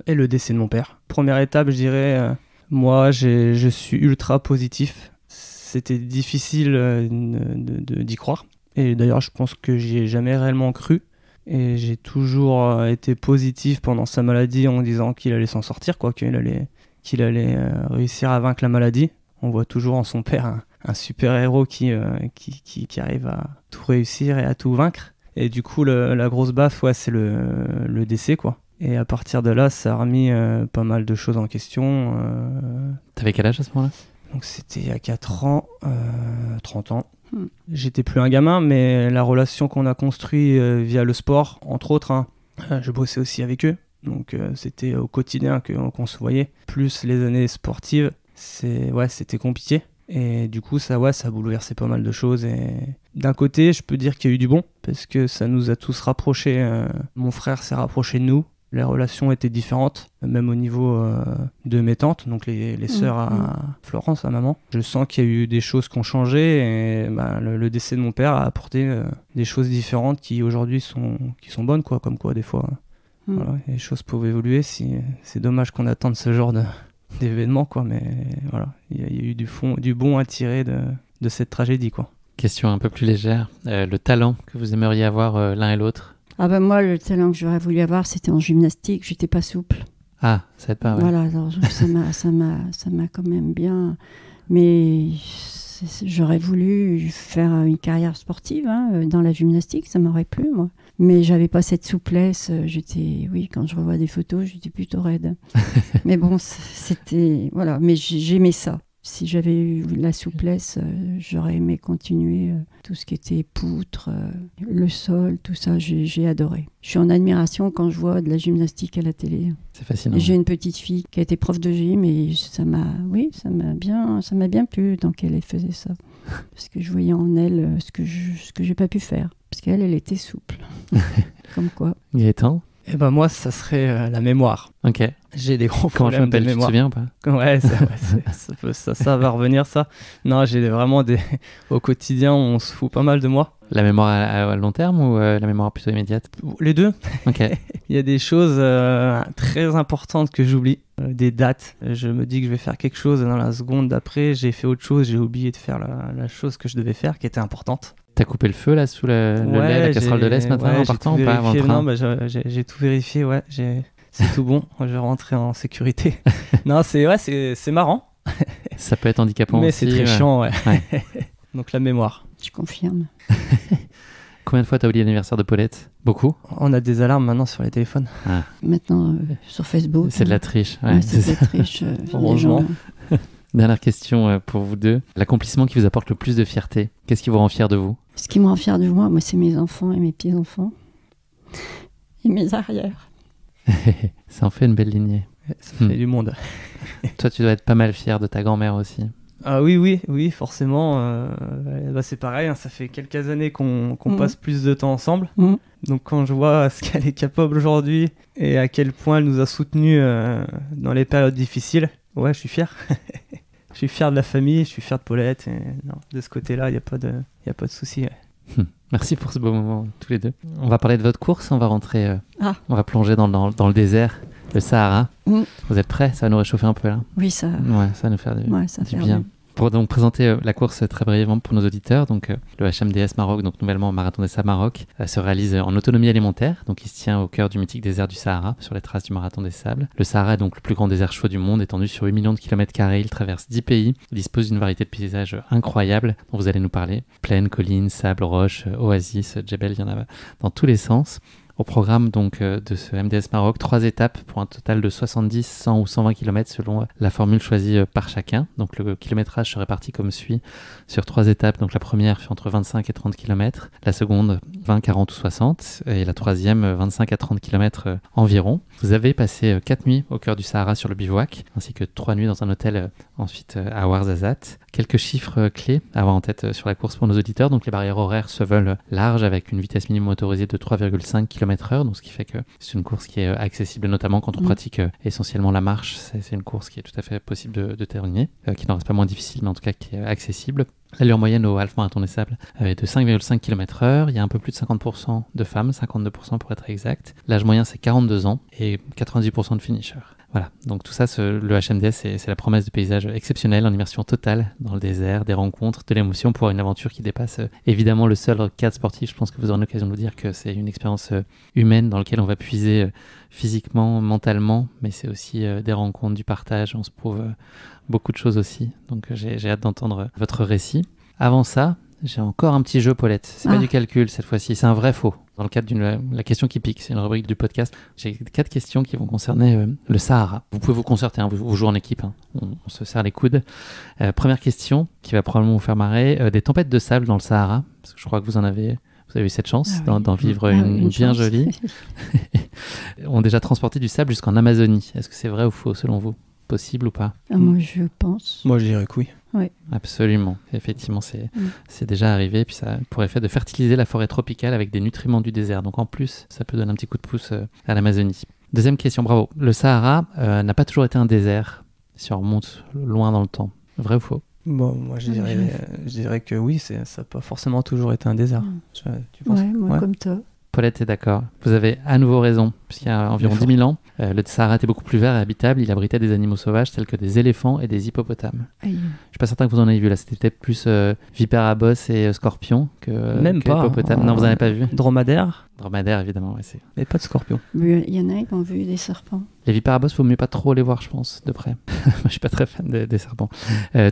S3: et le décès de mon père. Première étape, je dirais, moi, je suis ultra positif. C'était difficile d'y croire. Et d'ailleurs, je pense que j'y ai jamais réellement cru. Et j'ai toujours été positif pendant sa maladie en disant qu'il allait s'en sortir, quoi, qu'il allait réussir à vaincre la maladie. On voit toujours en son père un super-héros qui arrive à tout réussir et à tout vaincre. Et du coup, la grosse baffe, ouais, c'est le décès, quoi. Et à partir de là, ça a remis pas mal de choses en question.
S2: T'avais quel âge à ce moment-là?
S3: Donc c'était il y a 4 ans, 30 ans. J'étais plus un gamin, mais la relation qu'on a construite via le sport, entre autres, je bossais aussi avec eux. Donc c'était au quotidien qu'on se voyait. Plus les années sportives, c'était compliqué. Et du coup, ça a bouleversé pas mal de choses. Et d'un côté, je peux dire qu'il y a eu du bon, parce que ça nous a tous rapprochés. Mon frère s'est rapproché de nous. Les relations étaient différentes, même au niveau de mes tantes, donc les sœurs à Florence, à maman. Je sens qu'il y a eu des choses qui ont changé et le décès de mon père a apporté des choses différentes qui aujourd'hui sont bonnes, quoi, comme quoi des fois voilà, les choses peuvent évoluer. C'est dommage qu'on attende ce genre d'événements, quoi, mais voilà, il y a eu du bon à tirer de cette tragédie, quoi.
S2: Question un peu plus légère, le talent que vous aimeriez avoir l'un et l'autre?
S1: Ah ben moi, le talent que j'aurais voulu avoir, c'était en gymnastique. J'étais pas souple.
S2: Ah, ça aide pas, ouais.
S1: Voilà, alors ça m'a quand même bien... Mais j'aurais voulu faire une carrière sportive dans la gymnastique, ça m'aurait plu, moi. Mais j'avais pas cette souplesse. Quand je revois des photos, j'étais plutôt raide. Mais bon, c'était... Voilà, mais j'aimais ça. Si j'avais eu la souplesse, j'aurais aimé continuer tout ce qui était poutre, le sol, tout ça, j'ai adoré. Je suis en admiration quand je vois de la gymnastique à la télé.
S2: C'est fascinant.
S1: Et j'ai une petite fille qui a été prof de gym et ça m'a bien plu tant qu'elle faisait ça. Parce que je voyais en elle ce que j'ai pas pu faire. Parce qu'elle était souple. Comme quoi.
S2: Gaëtan?
S3: Et ben moi, ça serait la mémoire.
S2: Ok.
S3: J'ai des gros
S2: Comment je
S3: problèmes de
S2: m'appelle, tu te
S3: mémoire.
S2: souviens ou pas?
S3: Ouais, ça va revenir, ça. Non, j'ai vraiment au quotidien, on se fout pas mal de moi.
S2: La mémoire à long terme ou la mémoire plutôt immédiate?
S3: Les deux.
S2: Ok.
S3: Il y a des choses très importantes que j'oublie, des dates. Je me dis que je vais faire quelque chose et dans la seconde d'après, j'ai fait autre chose, j'ai oublié de faire la chose que je devais faire, qui était importante.
S2: T'as coupé le feu là sous le lait, la casserole de lait ce matin en partant ou pas avant le train?
S3: Non, j'ai tout vérifié, ouais. C'est tout bon, je vais rentrer en sécurité. Non, c'est marrant.
S2: Ça peut être handicapant
S3: mais
S2: aussi.
S3: Mais c'est très chiant, ouais. Donc la mémoire.
S1: Je confirme.
S2: Combien de fois t'as oublié l'anniversaire de Paulette? Beaucoup?
S3: On a des alarmes maintenant sur les téléphones.
S2: Ah.
S1: Maintenant, sur Facebook.
S2: C'est de la triche.
S1: Ouais, c'est de la triche.
S3: Heureusement.
S2: Dernière question pour vous deux. L'accomplissement qui vous apporte le plus de fierté, qu'est-ce qui vous rend fier de vous?
S1: Ce qui me rend fier de moi, c'est mes enfants et mes petits-enfants. Et mes arrières.
S2: Ça en fait une belle lignée.
S3: Ça fait du monde.
S2: Toi, tu dois être pas mal fier de ta grand-mère aussi.
S3: Ah oui, forcément. C'est pareil, ça fait quelques années qu'on passe plus de temps ensemble. Donc quand je vois ce qu'elle est capable aujourd'hui et à quel point elle nous a soutenus dans les périodes difficiles, ouais, je suis fier. Je suis fier de la famille, je suis fier de Paulette. Et non, de ce côté-là, il n'y a pas de souci. Ouais.
S2: Merci pour ce beau moment, tous les deux. On va parler de votre course, on va rentrer, on va plonger dans le désert, le Sahara. Vous êtes prêts? Ça va nous réchauffer un peu là?
S1: Oui, ça.
S2: Ouais, ça va nous faire du bien. Pour donc présenter la course très brièvement pour nos auditeurs, donc le HMDS Maroc, donc nouvellement Marathon des Sables Maroc, se réalise en autonomie alimentaire, donc il se tient au cœur du mythique désert du Sahara, sur les traces du Marathon des Sables. Le Sahara est donc le plus grand désert chaud du monde, étendu sur 8 millions de kilomètres carrés, il traverse 10 pays, il dispose d'une variété de paysages incroyables dont vous allez nous parler. Plaines, collines, sables, roches, oasis, djebel, il y en a dans tous les sens. Au programme donc de ce MDS Maroc, 3 étapes pour un total de 70, 100 ou 120 km selon la formule choisie par chacun. Donc le kilométrage se répartit comme suit sur 3 étapes. Donc la première fait entre 25 et 30 km, la seconde 20, 40 ou 60 et la troisième 25 à 30 km environ. Vous avez passé 4 nuits au cœur du Sahara sur le bivouac, ainsi que 3 nuits dans un hôtel ensuite à Ouarzazate. Quelques chiffres clés à avoir en tête sur la course pour nos auditeurs. Donc les barrières horaires se veulent larges avec une vitesse minimum autorisée de 3,5 km/h, donc ce qui fait que c'est une course qui est accessible, notamment quand on pratique essentiellement la marche. C'est une course qui est tout à fait possible de terminer, qui n'en reste pas moins difficile, mais en tout cas qui est accessible. L'allure moyenne au half-marathon des Sables est de 5,5 km/h. Il y a un peu plus de 50% de femmes, 52% pour être exact. L'âge moyen, c'est 42 ans et 98% de finishers. Voilà, donc tout ça, le HMDS, c'est la promesse de paysages exceptionnels en immersion totale dans le désert, des rencontres, de l'émotion pour une aventure qui dépasse évidemment le seul cadre sportif. Je pense que vous aurez l'occasion de vous dire que c'est une expérience humaine dans laquelle on va puiser physiquement, mentalement, mais c'est aussi des rencontres, du partage, on se prouve beaucoup de choses aussi. Donc j'ai hâte d'entendre votre récit. Avant ça, j'ai encore un petit jeu, Paulette. C'est pas du calcul cette fois-ci, c'est un vrai faux. Dans le cadre de la question qui pique, c'est une rubrique du podcast. J'ai 4 questions qui vont concerner le Sahara. Vous pouvez vous concerter, vous jouez en équipe, on se serre les coudes. Première question qui va probablement vous faire marrer. Des tempêtes de sable dans le Sahara, parce que je crois que vous avez eu cette chance d'en vivre une bien jolie, ont déjà transporté du sable jusqu'en Amazonie. Est-ce que c'est vrai ou faux selon vous? Possible ou pas?
S1: Moi, je pense.
S3: Moi, je dirais que oui.
S1: Oui.
S2: Absolument. Effectivement, c'est déjà arrivé. Puis ça a pour effet de fertiliser la forêt tropicale avec des nutriments du désert. Donc en plus, ça peut donner un petit coup de pouce à l'Amazonie. Deuxième question, bravo. Le Sahara n'a pas toujours été un désert si on remonte loin dans le temps. Vrai ou faux?
S3: Bon, moi, je dirais que oui, ça n'a pas forcément toujours été un désert. Tu penses?
S1: Moi, comme toi.
S2: Paulette est d'accord. Vous avez à nouveau raison, puisqu'il y a environ 10 000 ans, le Sahara était beaucoup plus vert et habitable. Il abritait des animaux sauvages tels que des éléphants et des hippopotames. Je ne suis pas certain que vous en ayez vu là. C'était peut-être plus vipère à bosse et scorpion que hippopotame. Non, vous n'en avez pas vu.
S3: Dromadaire,
S2: évidemment. Ouais,
S3: mais pas de scorpion.
S1: Il y en a qui ont vu des serpents.
S2: Les vipères à bosse, il faut mieux pas trop les voir, je pense, de près. Moi, je suis pas très fan des serpents.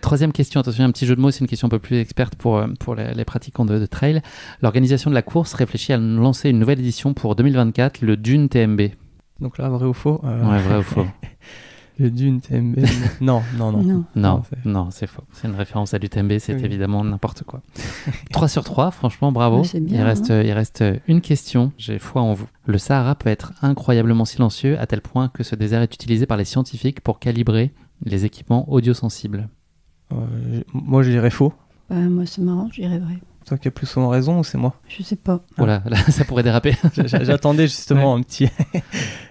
S2: Troisième question, attention, un petit jeu de mots, c'est une question un peu plus experte pour les pratiquants de trail. L'organisation de la course réfléchit à lancer une nouvelle édition pour 2024, le Dune TMB.
S3: Donc là, vrai ou faux?
S2: Ouais, vrai ou faux?
S3: Le Dune TMB. Non,
S2: c'est faux. C'est une référence à l'UTMB, c'est évidemment n'importe quoi. 3 sur 3, franchement, bravo.
S1: Ouais, bien,
S2: il reste une question, j'ai foi en vous. Le Sahara peut être incroyablement silencieux à tel point que ce désert est utilisé par les scientifiques pour calibrer les équipements audiosensibles.
S3: Moi, je dirais faux.
S1: Moi, c'est marrant, je dirais vrai.
S3: Toi qui as plus souvent raison ou c'est moi?
S1: Je sais pas.
S2: Voilà, là, ça pourrait déraper.
S3: J'attendais justement un petit...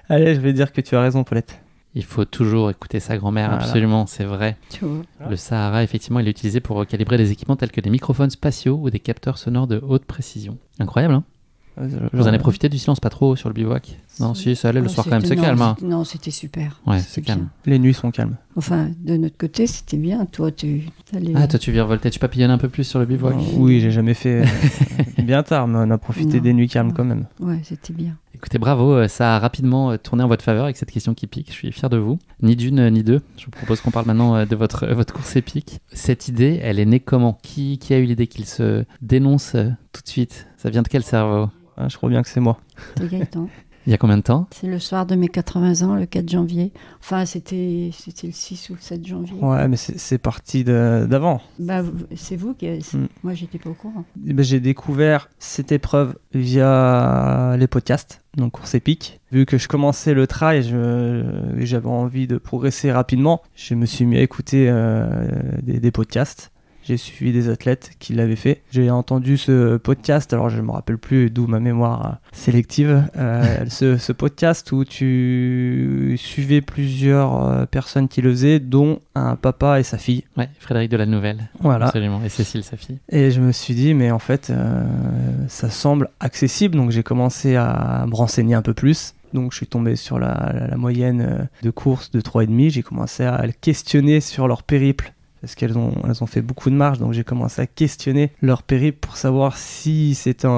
S3: Allez, je vais dire que tu as raison, Paulette.
S2: Il faut toujours écouter sa grand-mère, absolument, c'est vrai.
S1: Tu vois.
S2: Le Sahara, effectivement, il est utilisé pour calibrer des équipements tels que des microphones spatiaux ou des capteurs sonores de haute précision. Incroyable, hein? Vous en avez profité du silence pas trop sur le bivouac? Non, si, ça allait le soir quand même, c'est calme. Hein.
S1: Non, c'était super.
S2: Ouais, c'est calme.
S3: Les nuits sont calmes.
S1: Enfin, de notre côté, c'était bien. Toi, tu allais...
S2: Ah, toi, tu virevoltais, tu papillonnais un peu plus sur le bivouac?
S3: Oui, j'ai jamais fait bien tard, mais on a profité des nuits calmes quand même.
S1: Ouais, c'était bien.
S2: Écoutez, bravo, ça a rapidement tourné en votre faveur avec cette question qui pique. Je suis fier de vous. Ni d'une, ni deux. Je vous propose qu'on parle maintenant de votre course épique. Cette idée, elle est née comment? Qui a eu l'idée qu'il se dénonce tout de suite? Ça vient de quel cerveau?
S3: Je crois bien que c'est moi.
S1: C'est Gaëtan.
S2: Il y a combien de temps?
S1: C'est le soir de mes 80 ans, le 4 janvier. Enfin, c'était le 6 ou le 7 janvier.
S3: Ouais, mais c'est parti d'avant.
S1: Bah, c'est vous qui... Moi, j'étais pas au courant.
S3: J'ai découvert cette épreuve via les podcasts, donc Course Épique. Vu que je commençais le trail, j'avais envie de progresser rapidement. Je me suis mis à écouter des podcasts. J'ai suivi des athlètes qui l'avaient fait. J'ai entendu ce podcast, alors je ne me rappelle plus d'où ma mémoire sélective, ce podcast où tu suivais plusieurs personnes qui le faisaient, dont un papa et sa fille.
S2: Ouais, Frédéric de la Nouvelle.
S3: Voilà.
S2: Absolument, et Cécile, sa fille.
S3: Et je me suis dit, mais en fait, ça semble accessible, donc j'ai commencé à me renseigner un peu plus. Donc je suis tombé sur la moyenne de course de 3,5. J'ai commencé à questionner sur leur périple. Parce qu'elles ont fait beaucoup de marches, donc j'ai commencé à questionner leur périple pour savoir si c'était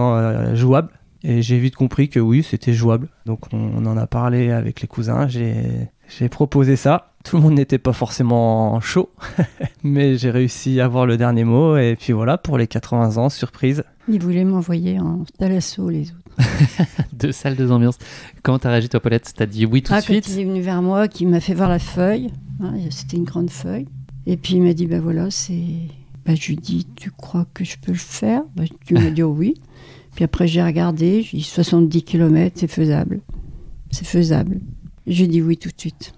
S3: jouable. Et j'ai vite compris que oui, c'était jouable. Donc on en a parlé avec les cousins. J'ai J'ai proposé ça. Tout le monde n'était pas forcément chaud, mais j'ai réussi à avoir le dernier mot. Et puis voilà, pour les 80 ans, surprise.
S1: Ils voulaient m'envoyer en Thalasso, les autres.
S2: 2 salles, 2 ambiances. Comment t'as réagi, toi, Paulette? T'as dit oui tout de suite?
S1: Quand il est venu vers moi, qu'il m'a fait voir la feuille, c'était une grande feuille. Et puis il m'a dit, voilà, c'est... je lui ai dit, tu crois que je peux le faire? Tu m'as dit, oh, oui. Puis après, j'ai regardé, j'ai dit, 70 km, c'est faisable. C'est faisable. J'ai dit oui tout de suite.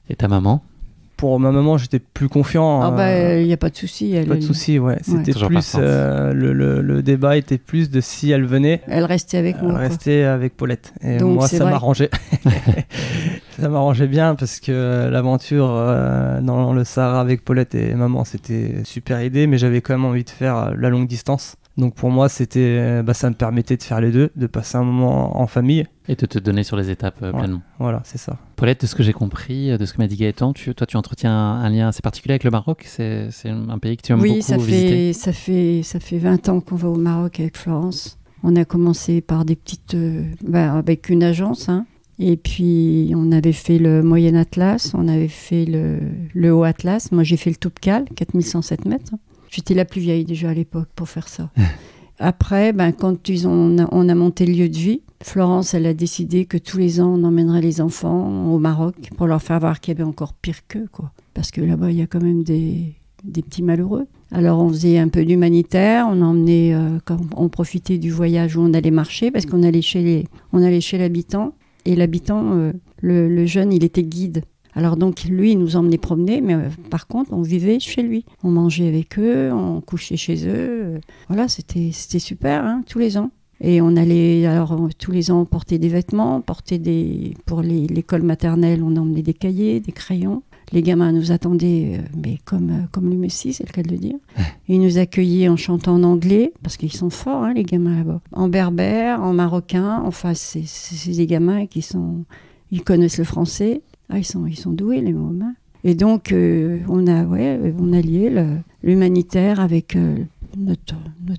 S2: Et ta maman?
S3: Pour ma maman, j'étais plus confiant.
S1: Il n'y a pas de souci.
S3: Pas de souci, ouais. C'était
S2: Toujours
S3: plus le débat était plus de si elle venait.
S1: Elle restait avec moi.
S3: Elle restait avec Paulette. Et donc, moi, ça m'arrangeait. Ça m'arrangeait bien parce que l'aventure dans le Sahara avec Paulette et maman, c'était une super idée, mais j'avais quand même envie de faire la longue distance. Donc pour moi, c'était, ça me permettait de faire les deux, de passer un moment en famille.
S2: Et de te donner sur les étapes pleinement.
S3: Voilà, c'est ça.
S2: Paulette, de ce que j'ai compris, de ce que m'a dit Gaëtan, toi tu entretiens un lien assez particulier avec le Maroc. C'est un pays que tu aimes beaucoup visiter.
S1: Oui, ça fait 20 ans qu'on va au Maroc avec Florence. On a commencé par des petites... avec une agence, Et puis on avait fait le Moyen Atlas, on avait fait le Haut Atlas. Moi j'ai fait le Toubkal, 4107 mètres. J'étais la plus vieille déjà à l'époque pour faire ça. Après, quand on a monté le lieu de vie, Florence, elle a décidé que tous les ans, on emmènerait les enfants au Maroc pour leur faire voir qu'il y avait encore pire qu'eux, quoi. Parce que là-bas, il y a quand même des petits malheureux. Alors, on faisait un peu d'humanitaire, on emmenait, on profitait du voyage où on allait marcher, parce qu'on allait chez l'habitant. Et l'habitant, le jeune, il était guide. Alors donc, lui, il nous emmenait promener, mais par contre, on vivait chez lui. On mangeait avec eux, on couchait chez eux. Voilà, c'était super, tous les ans. Et on allait, tous les ans, porter des vêtements, pour l'école maternelle, on emmenait des cahiers, des crayons. Les gamins nous attendaient, mais comme le Messie, c'est le cas de le dire. Ils nous accueillaient en chantant en anglais, parce qu'ils sont forts, les gamins là-bas. En berbère, en marocain, enfin, c'est des gamins ils connaissent le français. Ils sont doués, les mômes. Et donc, on a lié l'humanitaire avec notre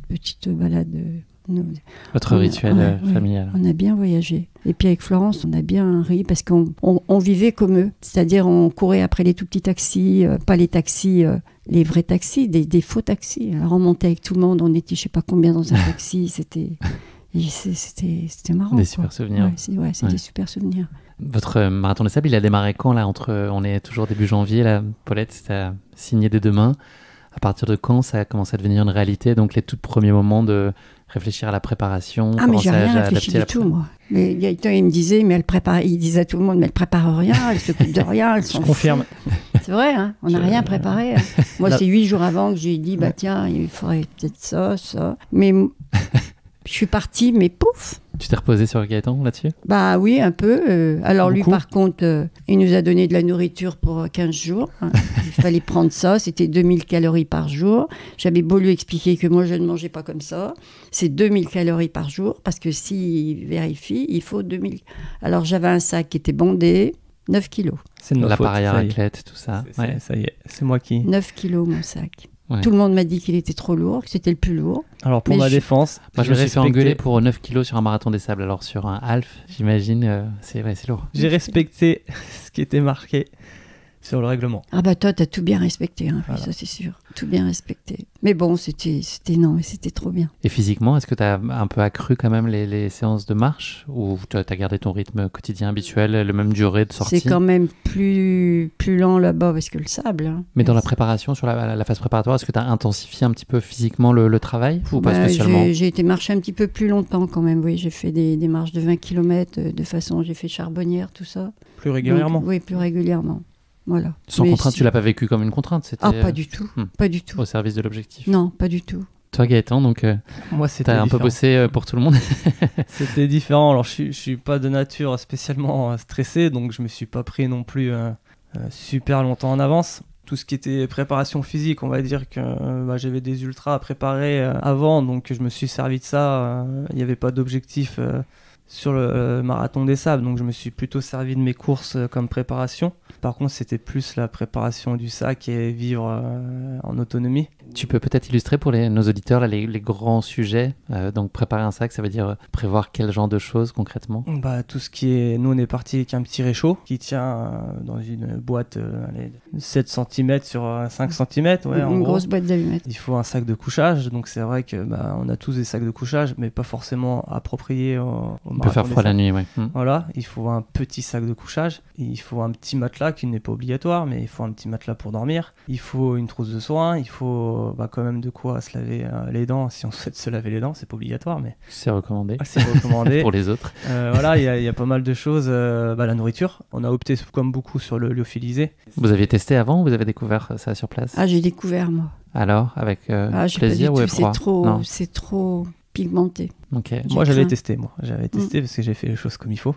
S1: petite balade.
S2: Votre rituel familial.
S1: On a bien voyagé. Et puis avec Florence, on a bien ri parce qu'on vivait comme eux. C'est-à-dire, on courait après les tout petits taxis, pas les taxis, les vrais taxis, des faux taxis. Alors, on montait avec tout le monde, on était je ne sais pas combien dans un taxi. C'était marrant.
S2: Des super souvenirs.
S1: C'est des super souvenirs.
S2: Votre marathon des sables, il a démarré quand là, on est toujours début janvier, là, Paulette, c'était signé dès demain. À partir de quand ça a commencé à devenir une réalité? Donc les tout premiers moments de réfléchir à la préparation.
S1: Mais j'ai rien réfléchi du tout, moi. Mais Gaëtan, il me disait, il disait à tout le monde, mais elle prépare rien, elle s'occupe de rien.
S3: Je confirme.
S1: C'est vrai, on n'a rien préparé. Moi, c'est 8 jours avant que j'ai dit, tiens, il faudrait peut-être ça. Mais je suis partie, mais pouf.
S2: Tu t'es reposé sur Gaëtan là-dessus?
S1: Oui, un peu. Alors
S3: Beaucoup.
S1: lui, par contre, il nous a donné de la nourriture pour 15 jours. Il fallait prendre ça. C'était 2000 calories par jour. J'avais beau lui expliquer que moi, je ne mangeais pas comme ça. C'est 2000 calories par jour parce que s'il vérifie, il faut 2000. Alors j'avais un sac qui était bondé, 9 kilos.
S3: C'est de
S2: l'appareil à raclette, tout ça.
S3: Ça y est, c'est moi qui...
S1: 9 kilos, mon sac.
S2: Ouais.
S1: Tout le monde m'a dit qu'il était trop lourd, que c'était le plus lourd.
S3: Alors pour ma défense,
S2: moi je me suis fait engueuler pour 9 kilos sur un marathon des sables. Alors sur un half, j'imagine, c'est lourd.
S3: J'ai respecté ce qui était marqué sur le règlement.
S1: Toi, t'as tout bien respecté, voilà. Ça c'est sûr. Tout bien respecté. Mais bon, c'était trop bien.
S2: Et physiquement, est-ce que tu as un peu accru quand même les séances de marche ou tu as gardé ton rythme quotidien habituel, le même durée de sortie?
S1: C'est quand même plus lent là-bas parce que le sable.
S2: Mais dans la préparation, sur la phase préparatoire, est-ce que tu as intensifié un petit peu physiquement le travail ou pas spécialement?
S1: J'ai été marcher un petit peu plus longtemps quand même, oui. J'ai fait des marches de 20 km j'ai fait Charbonnière, tout ça.
S3: Plus régulièrement?
S1: Donc, oui, plus régulièrement. Voilà.
S2: Sans contrainte, tu l'as pas vécu comme une contrainte? C'était,
S1: pas du tout. Pas du tout.
S2: Au service de l'objectif?
S1: Non, pas du tout.
S2: Toi, Gaëtan, donc
S3: moi, c'était
S2: t'as un peu bossé pour tout le monde?
S3: C'était différent. Alors, je suis pas de nature spécialement stressé, donc je me suis pas pris non plus super longtemps en avance. Tout ce qui était préparation physique, on va dire que j'avais des ultras à préparer avant, donc je me suis servi de ça. Il n'y avait pas d'objectif sur le marathon des sables, donc je me suis plutôt servi de mes courses comme préparation. Par contre, c'était plus la préparation du sac et vivre en autonomie.
S2: Tu peux peut-être illustrer pour nos auditeurs là, les grands sujets. Donc préparer un sac, ça veut dire prévoir quel genre de choses concrètement?
S3: Tout ce qui est... Nous, on est parti avec un petit réchaud qui tient dans une boîte 7 cm sur 5 cm. Ouais,
S1: Une grosse boîte d'allumettes.
S3: Il faut un sac de couchage. Donc c'est vrai que on a tous des sacs de couchage, mais pas forcément appropriés au
S2: On peut faire froid la nuit, ouais.
S3: Voilà, il faut un petit sac de couchage. Il faut un petit matelas qui n'est pas obligatoire, mais il faut un petit matelas pour dormir. Il faut une trousse de soins. Il faut quand même de quoi se laver les dents si on souhaite se laver les dents, c'est pas obligatoire mais
S2: c'est recommandé.
S3: C'est recommandé.
S2: Pour les autres.
S3: Voilà, il y a pas mal de choses. La nourriture, on a opté comme beaucoup sur le lyophilisé.
S2: Vous aviez testé avant ou vous avez découvert ça sur place?
S1: Ah, j'ai découvert moi.
S2: Alors, avec plaisir ou effroi?
S1: C'est trop pigmenté.
S2: Okay.
S3: Moi j'avais testé parce que j'ai fait les choses comme il faut.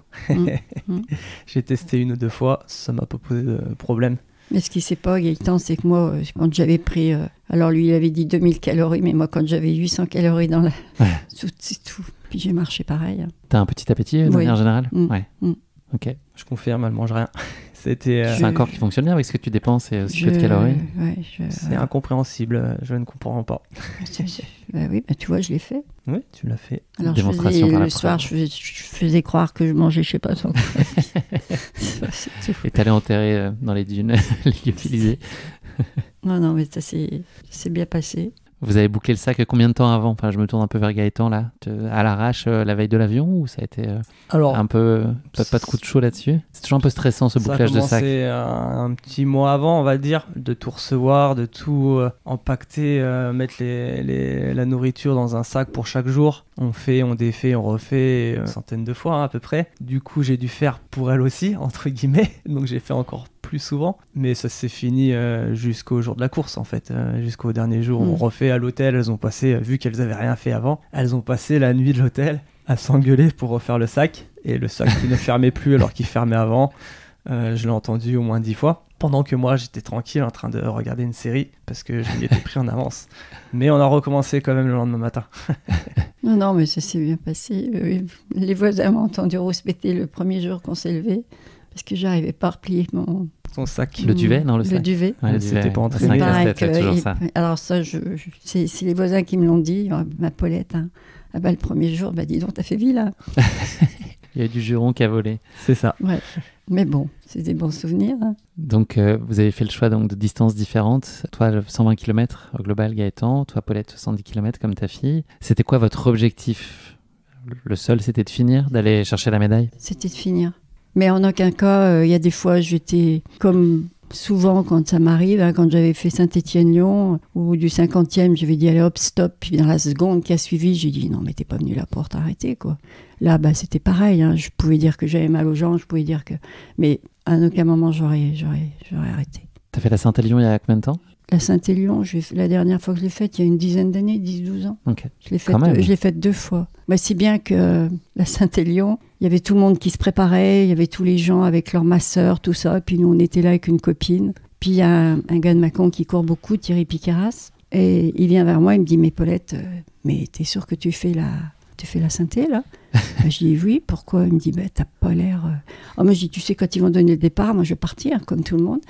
S3: J'ai testé 1 ou 2 fois, ça m'a pas posé de problème.
S1: Mais ce qui s'est pas, Gaëtan, c'est que moi, quand j'avais pris... alors lui, il avait dit 2000 calories, mais moi, quand j'avais 800 calories dans la... C'est tout. Puis j'ai marché pareil.
S2: T'as un petit appétit, de manière générale? Ouais. Ok.
S3: Je confirme, elle mange rien. C'est
S2: un corps qui fonctionne bien avec ce que tu dépenses et aussi peu de calories.
S3: C'est incompréhensible, je ne comprends pas.
S1: Oui, tu vois, je l'ai fait.
S3: Oui, tu l'as fait.
S1: Alors le soir, je faisais croire que je mangeais, je sais pas.
S2: Et t'allais enterrer dans les dunes les lyophilisés.
S1: Non, mais ça c'est bien passé.
S2: Vous avez bouclé le sac combien de temps avant? Enfin, je me tourne un peu vers Gaëtan là. À l'arrache la veille de l'avion ou ça a été un peu pas de coup de chaud là-dessus? C'est toujours un peu stressant ce bouclage de sac.
S3: Ça a commencé un petit mois avant, on va dire, de tout recevoir, de tout empaqueter, mettre la nourriture dans un sac pour chaque jour. On fait, on défait, on refait une centaine de fois à peu près. Du coup, j'ai dû faire pour elle aussi, entre guillemets. Donc j'ai fait encore plus souvent. Mais ça s'est fini jusqu'au jour de la course en fait. Jusqu'au dernier jour, on refait à l'hôtel. Elles ont passé, vu qu'elles n'avaient rien fait avant, elles ont passé la nuit de l'hôtel à s'engueuler pour refaire le sac. Et le sac qui ne fermait plus alors qu'il fermait avant. Je l'ai entendu au moins 10 fois. Pendant que moi, j'étais tranquille en train de regarder une série parce que j'y étais pris en avance. Mais on a recommencé quand même le lendemain matin.
S1: Non, mais ça s'est bien passé. Les voisins m'ont entendu rouspéter le premier jour qu'on s'est levé parce que j'arrivais pas à replier
S3: son sac.
S2: Le duvet, non, le sac.
S1: Le duvet.
S2: Ouais,
S3: c'était pas entraîné.
S1: Alors ça, c'est les voisins qui me l'ont dit. Ma Paulette, le premier jour, dis donc, t'as fait vilain.
S2: Il y a du juron qui a volé.
S3: C'est ça.
S1: Ouais. Mais bon, c'est des bons souvenirs.
S2: Donc, vous avez fait le choix de distances différentes. Toi, 120 km au global, Gaëtan. Toi, Paulette, 70 km comme ta fille. C'était quoi votre objectif? Le seul, c'était de finir, d'aller chercher la médaille? C'était
S1: de finir. Mais en aucun cas, il y a des fois, j'étais comme... Souvent, quand ça m'arrive, quand j'avais fait Saint-Étienne-Lyon, au bout du 50e, j'avais dit allez hop, stop. Puis dans la seconde qui a suivi, j'ai dit non, mais t'es pas venu là pour t'arrêter, quoi. Là, c'était pareil. Je pouvais dire que j'avais mal aux jambes, je pouvais dire que. Mais à aucun moment, j'aurais arrêté.
S2: T'as fait la Saint-Élion il y a combien de temps?
S1: La Saint-Élion, la dernière fois que je l'ai faite, il y a une dizaine d'années, 10-12 ans.
S2: Okay.
S1: Je l'ai faite 2 fois. Si bien que la Saint-Élion, il y avait tout le monde qui se préparait, il y avait tous les gens avec leurs masseurs, tout ça. Puis nous, on était là avec une copine. Puis il y a un gars de Mâcon qui court beaucoup, Thierry Piqueras. Et il vient vers moi, il me dit, mais Paulette, mais t'es sûre que tu fais la Saint-É, là? Je dis oui, pourquoi? Il me dit, t'as pas l'air... moi je dis, tu sais, quand ils vont donner le départ, moi je vais partir, comme tout le monde.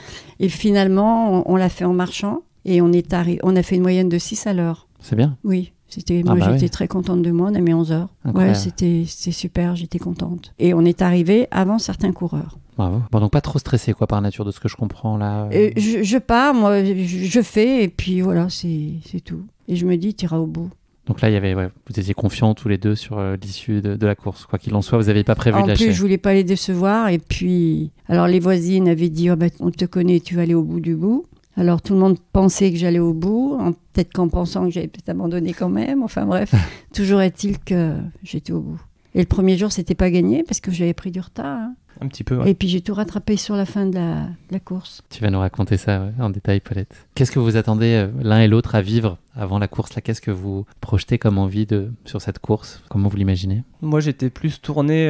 S1: Et finalement, on l'a fait en marchant, et on a fait une moyenne de 6 à l'heure.
S2: C'est bien.
S1: Oui, j'étais très contente de moi, on a mis 11 heures. Incroyable. Ouais, c'était super, j'étais contente. Et on est arrivé avant certains coureurs.
S2: Bravo. Bon, donc pas trop stressé, quoi, par nature, de ce que je comprends, là.
S1: Je pars, moi, je fais, et puis voilà, c'est tout. Et je me dis, t'iras au bout.
S2: Donc là, vous étiez confiants tous les deux sur l'issue de la course. Quoi qu'il en soit, vous n'aviez pas prévu de lâcher.
S1: En plus, je voulais pas les décevoir. Et puis, alors les voisines avaient dit, on te connaît, tu vas aller au bout du bout. Alors tout le monde pensait que j'allais au bout, peut-être qu'en pensant que j'allais peut-être abandonner quand même. Enfin bref, toujours est-il que j'étais au bout. Et le premier jour, c'était pas gagné parce que j'avais pris du retard.
S3: Un petit peu, ouais.
S1: Et puis j'ai tout rattrapé sur la fin de la course.
S2: Tu vas nous raconter ça en détail, Paulette. Qu'est-ce que vous attendez l'un et l'autre à vivre avant la course là? Qu'est-ce que vous projetez comme envie sur cette course? Comment vous l'imaginez? Moi,
S3: j'étais plus tourné,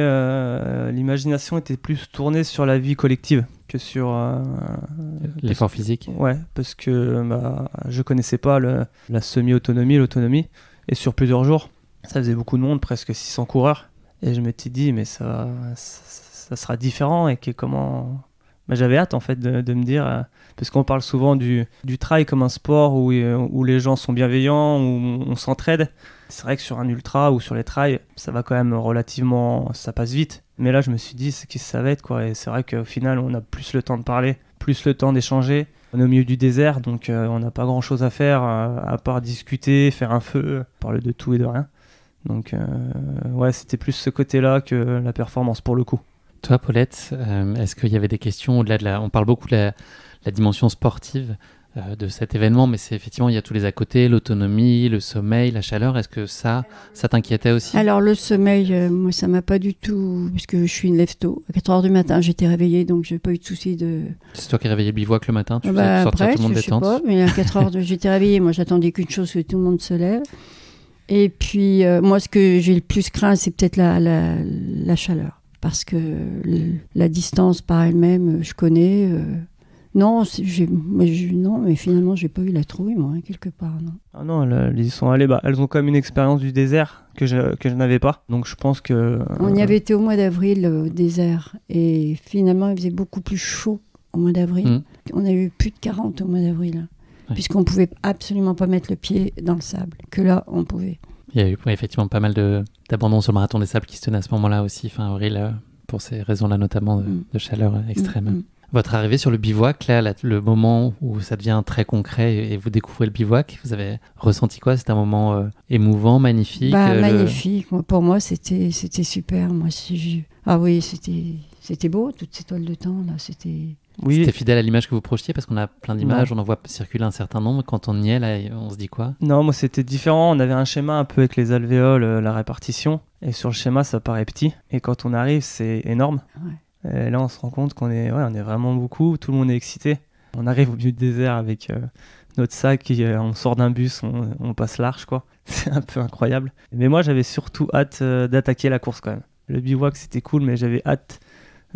S3: l'imagination était plus tournée sur la vie collective que sur...
S2: l'effort physique?
S3: Ouais, parce que je connaissais pas la semi-autonomie, l'autonomie. Et sur plusieurs jours, ça faisait beaucoup de monde, presque 600 coureurs. Et je m'étais dit, mais ça sera différent et comment j'avais hâte en fait de me dire, parce qu'on parle souvent du trail comme un sport où les gens sont bienveillants, où on s'entraide. C'est vrai que sur un ultra ou sur les trails, ça va quand même relativement, ça passe vite. Mais là, je me suis dit, c'est qui ça va être quoi. Et c'est vrai qu'au final, on a plus le temps de parler, plus le temps d'échanger. On est au milieu du désert, donc on n'a pas grand chose à faire à part discuter, faire un feu, parler de tout et de rien. Donc ouais, c'était plus ce côté-là que la performance pour le coup.
S2: Toi, Paulette, est-ce qu'il y avait des questions au-delà on parle beaucoup de la dimension sportive de cet événement, mais c'est effectivement, il y a tous les à côté, l'autonomie, le sommeil, la chaleur. Est-ce que ça t'inquiétait aussi?
S1: Alors le sommeil, moi ça m'a pas du tout, parce que je suis une lève-tôt. À 4h du matin, j'étais réveillée, donc j'ai pas eu de souci de...
S2: C'est toi qui réveillais le bivouac le matin, tu faisais sortir
S1: après,
S2: tout le monde des tentes?
S1: Je sais pas, mais à 4h, j'étais réveillée. Moi j'attendais qu'une chose, que tout le monde se lève. Et puis moi ce que j'ai le plus craint, c'est peut-être la chaleur. Parce que la distance par elle-même, je connais... Non, mais finalement, j'ai pas eu la trouille, moi, quelque part, non.
S3: Ah non, elles y sont allées. Elles ont quand même une expérience du désert que je n'avais pas. Donc je pense que...
S1: On y avait été au mois d'avril au désert. Et finalement, il faisait beaucoup plus chaud au mois d'avril. On a eu plus de 40 au mois d'avril. Puisqu'on pouvait absolument pas mettre le pied dans le sable. Que là, on pouvait.
S2: Il y a eu effectivement pas mal d'abandon sur le marathon des sables qui se tenait à ce moment-là aussi, fin avril, pour ces raisons-là notamment de chaleur extrême. Votre arrivée sur le bivouac, là, le moment où ça devient très concret et vous découvrez le bivouac, vous avez ressenti quoi? C'était un moment émouvant, magnifique?
S1: Magnifique. Pour moi, c'était super. Moi, ah oui, c'était beau, toutes ces toiles de temps, là, c'était...
S2: Oui. C'était fidèle à l'image que vous projetiez, parce qu'on a plein d'images, on en voit circuler un certain nombre. Quand on y est, là, on se dit quoi?
S3: Non, moi, c'était différent. On avait un schéma un peu avec les alvéoles, la répartition. Et sur le schéma, ça paraît petit. Et quand on arrive, c'est énorme. Ouais. Et là, on se rend compte qu'on est vraiment beaucoup, tout le monde est excité. On arrive au milieu du désert avec notre sac, on sort d'un bus, on passe large, quoi. C'est un peu incroyable. Mais moi, j'avais surtout hâte d'attaquer la course quand même. Le bivouac, c'était cool, mais j'avais hâte.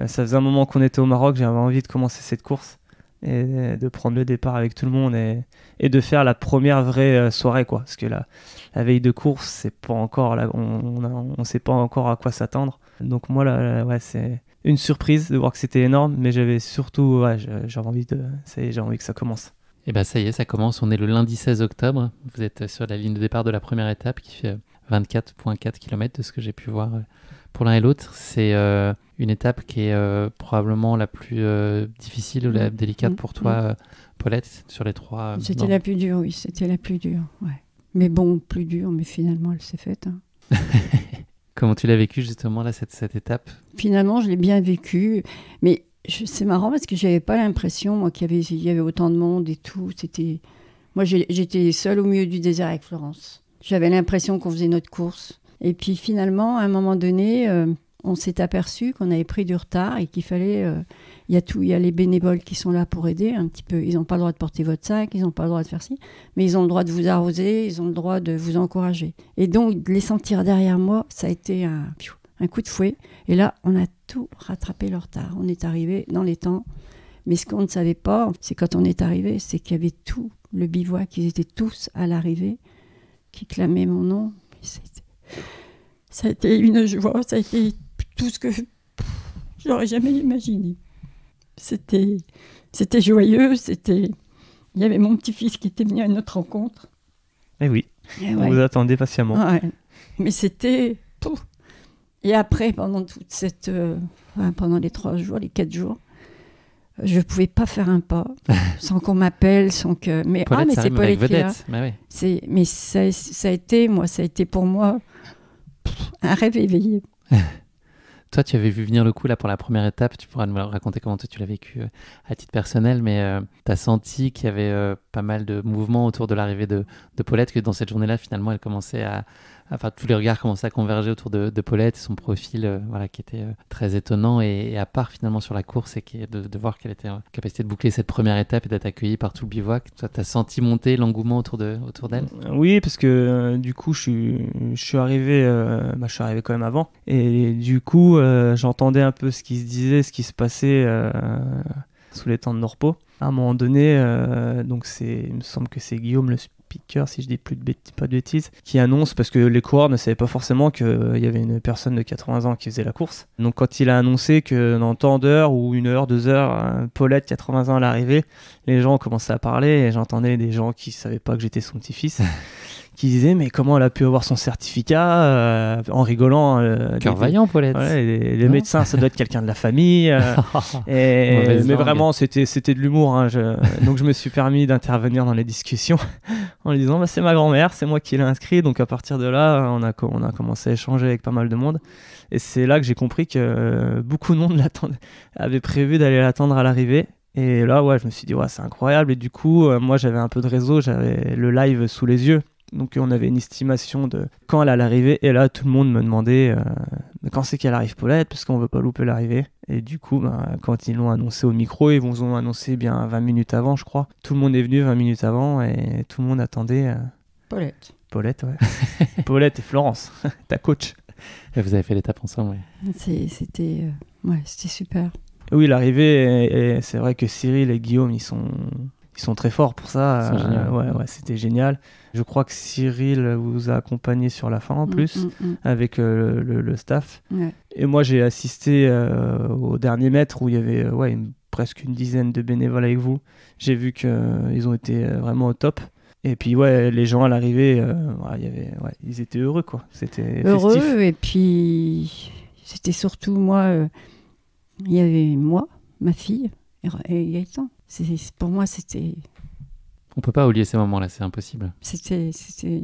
S3: Ça faisait un moment qu'on était au Maroc, j'avais envie de commencer cette course et de prendre le départ avec tout le monde et de faire la première vraie soirée, quoi. Parce que la veille de course, c'est pas encore là, on sait pas encore à quoi s'attendre. Donc moi, là, c'est une surprise de voir que c'était énorme, mais j'avais surtout, j'ai envie que ça commence.
S2: Et bah ça y est, ça commence. On est le lundi 16 octobre. Vous êtes sur la ligne de départ de la première étape qui fait 24,4 km de ce que j'ai pu voir pour l'un et l'autre. C'est une étape qui est probablement la plus difficile ou la délicate pour toi, Paulette, sur les trois.
S1: C'était la plus dure, oui, c'était la plus dure. Ouais. Mais bon, plus dure, mais finalement, elle s'est faite. Hein.
S2: Comment tu l'as vécu justement là, cette étape?
S1: Finalement, je l'ai bien vécu, mais c'est marrant parce que j'avais pas l'impression moi qu'il y avait autant de monde et tout. Moi j'étais seule au milieu du désert avec Florence. J'avais l'impression qu'on faisait notre course. Et puis finalement, à un moment donné, on s'est aperçu qu'on avait pris du retard et qu'il fallait... Il y a les bénévoles qui sont là pour aider un petit peu. Ils n'ont pas le droit de porter votre sac, ils n'ont pas le droit de faire ci, mais ils ont le droit de vous arroser, ils ont le droit de vous encourager. Et donc, de les sentir derrière moi, ça a été un coup de fouet. Et là, on a tout rattrapé le retard. On est arrivé dans les temps. Mais ce qu'on ne savait pas, c'est quand on est arrivé, c'est qu'il y avait tout le bivouac, ils étaient tous à l'arrivée, qui clamaient mon nom. Ça a été une joie, ça a été tout ce que j'aurais jamais imaginé. C'était joyeux, il y avait mon petit-fils qui était venu à notre rencontre.
S3: Eh oui, on vous attendait patiemment.
S1: Ouais. Mais c'était... Et après, pendant pendant les 3 jours, les 4 jours, je ne pouvais pas faire un pas sans qu'on m'appelle, sans que... Mais,
S2: Paulette,
S1: mais c'est Paulette qui est là.
S2: Oui.
S1: Mais ça a été pour moi un rêve éveillé.
S2: Toi, tu avais vu venir le coup là pour la première étape. Tu pourras nous raconter comment toi, tu l'as vécu à titre personnel, mais tu as senti qu'il y avait pas mal de mouvements autour de l'arrivée de Paulette, que dans cette journée-là, finalement, elle commençait Enfin, tous les regards commençaient à converger autour de Paulette, son profil qui était très étonnant et à part finalement sur la course et de voir qu'elle était en capacité de boucler cette première étape et d'être accueillie par tout le bivouac. Toi, tu as senti monter l'engouement autour d'elle?
S3: Oui, parce que du coup, je suis arrivé quand même avant. Et du coup, j'entendais un peu ce qui se disait, ce qui se passait sous les tents de nos repos. À un moment donné, il me semble que c'est Guillaume, Picker, si je dis pas de bêtises, qui annonce, parce que les coureurs ne savaient pas forcément qu'il y avait une personne de 80 ans qui faisait la course. Donc quand il a annoncé que dans tant d'heures ou 1 heure, 2 heures, Paulette, 80 ans à l'arrivée, les gens commençaient à parler et j'entendais des gens qui savaient pas que j'étais son petit-fils. Qui disait mais comment elle a pu avoir son certificat en rigolant.
S2: Cœur vaillant, Paulette.
S3: Les médecins, ça doit être quelqu'un de la famille. Mais vraiment, c'était de l'humour. Hein, donc je me suis permis d'intervenir dans les discussions en lui disant c'est ma grand-mère, c'est moi qui l'ai inscrit. Donc à partir de là, on a commencé à échanger avec pas mal de monde. Et c'est là que j'ai compris que beaucoup de monde avait prévu d'aller l'attendre à l'arrivée. Et là, je me suis dit c'est incroyable. Et du coup, moi j'avais un peu de réseau, j'avais le live sous les yeux. Donc on avait une estimation de quand elle allait arriver et là tout le monde me demandait mais quand c'est qu'elle arrive Paulette parce qu'on veut pas louper l'arrivée. Et du coup quand ils l'ont annoncé au micro, ils vous ont annoncé bien 20 minutes avant je crois. Tout le monde est venu 20 minutes avant et tout le monde attendait
S1: Paulette,
S3: ouais. Paulette et Florence, ta coach.
S2: Et vous avez fait l'étape ensemble, oui.
S1: C'était super.
S3: Oui, l'arrivée et c'est vrai que Cyril et Guillaume ils sont très forts pour ça. C'était génial. Je crois que Cyril vous a accompagné sur la fin en plus, avec le staff. Ouais. Et moi, j'ai assisté au dernier mètre où il y avait presque une dizaine de bénévoles avec vous. J'ai vu qu'ils ont été vraiment au top. Et puis, les gens à l'arrivée, ils étaient heureux, quoi. C'était
S1: heureux,
S3: festif.
S1: Et puis, c'était surtout moi. Il y avait moi, ma fille et Gaëtan. Pour moi, c'était...
S2: On peut pas oublier ces moments-là, c'est impossible.
S1: C'était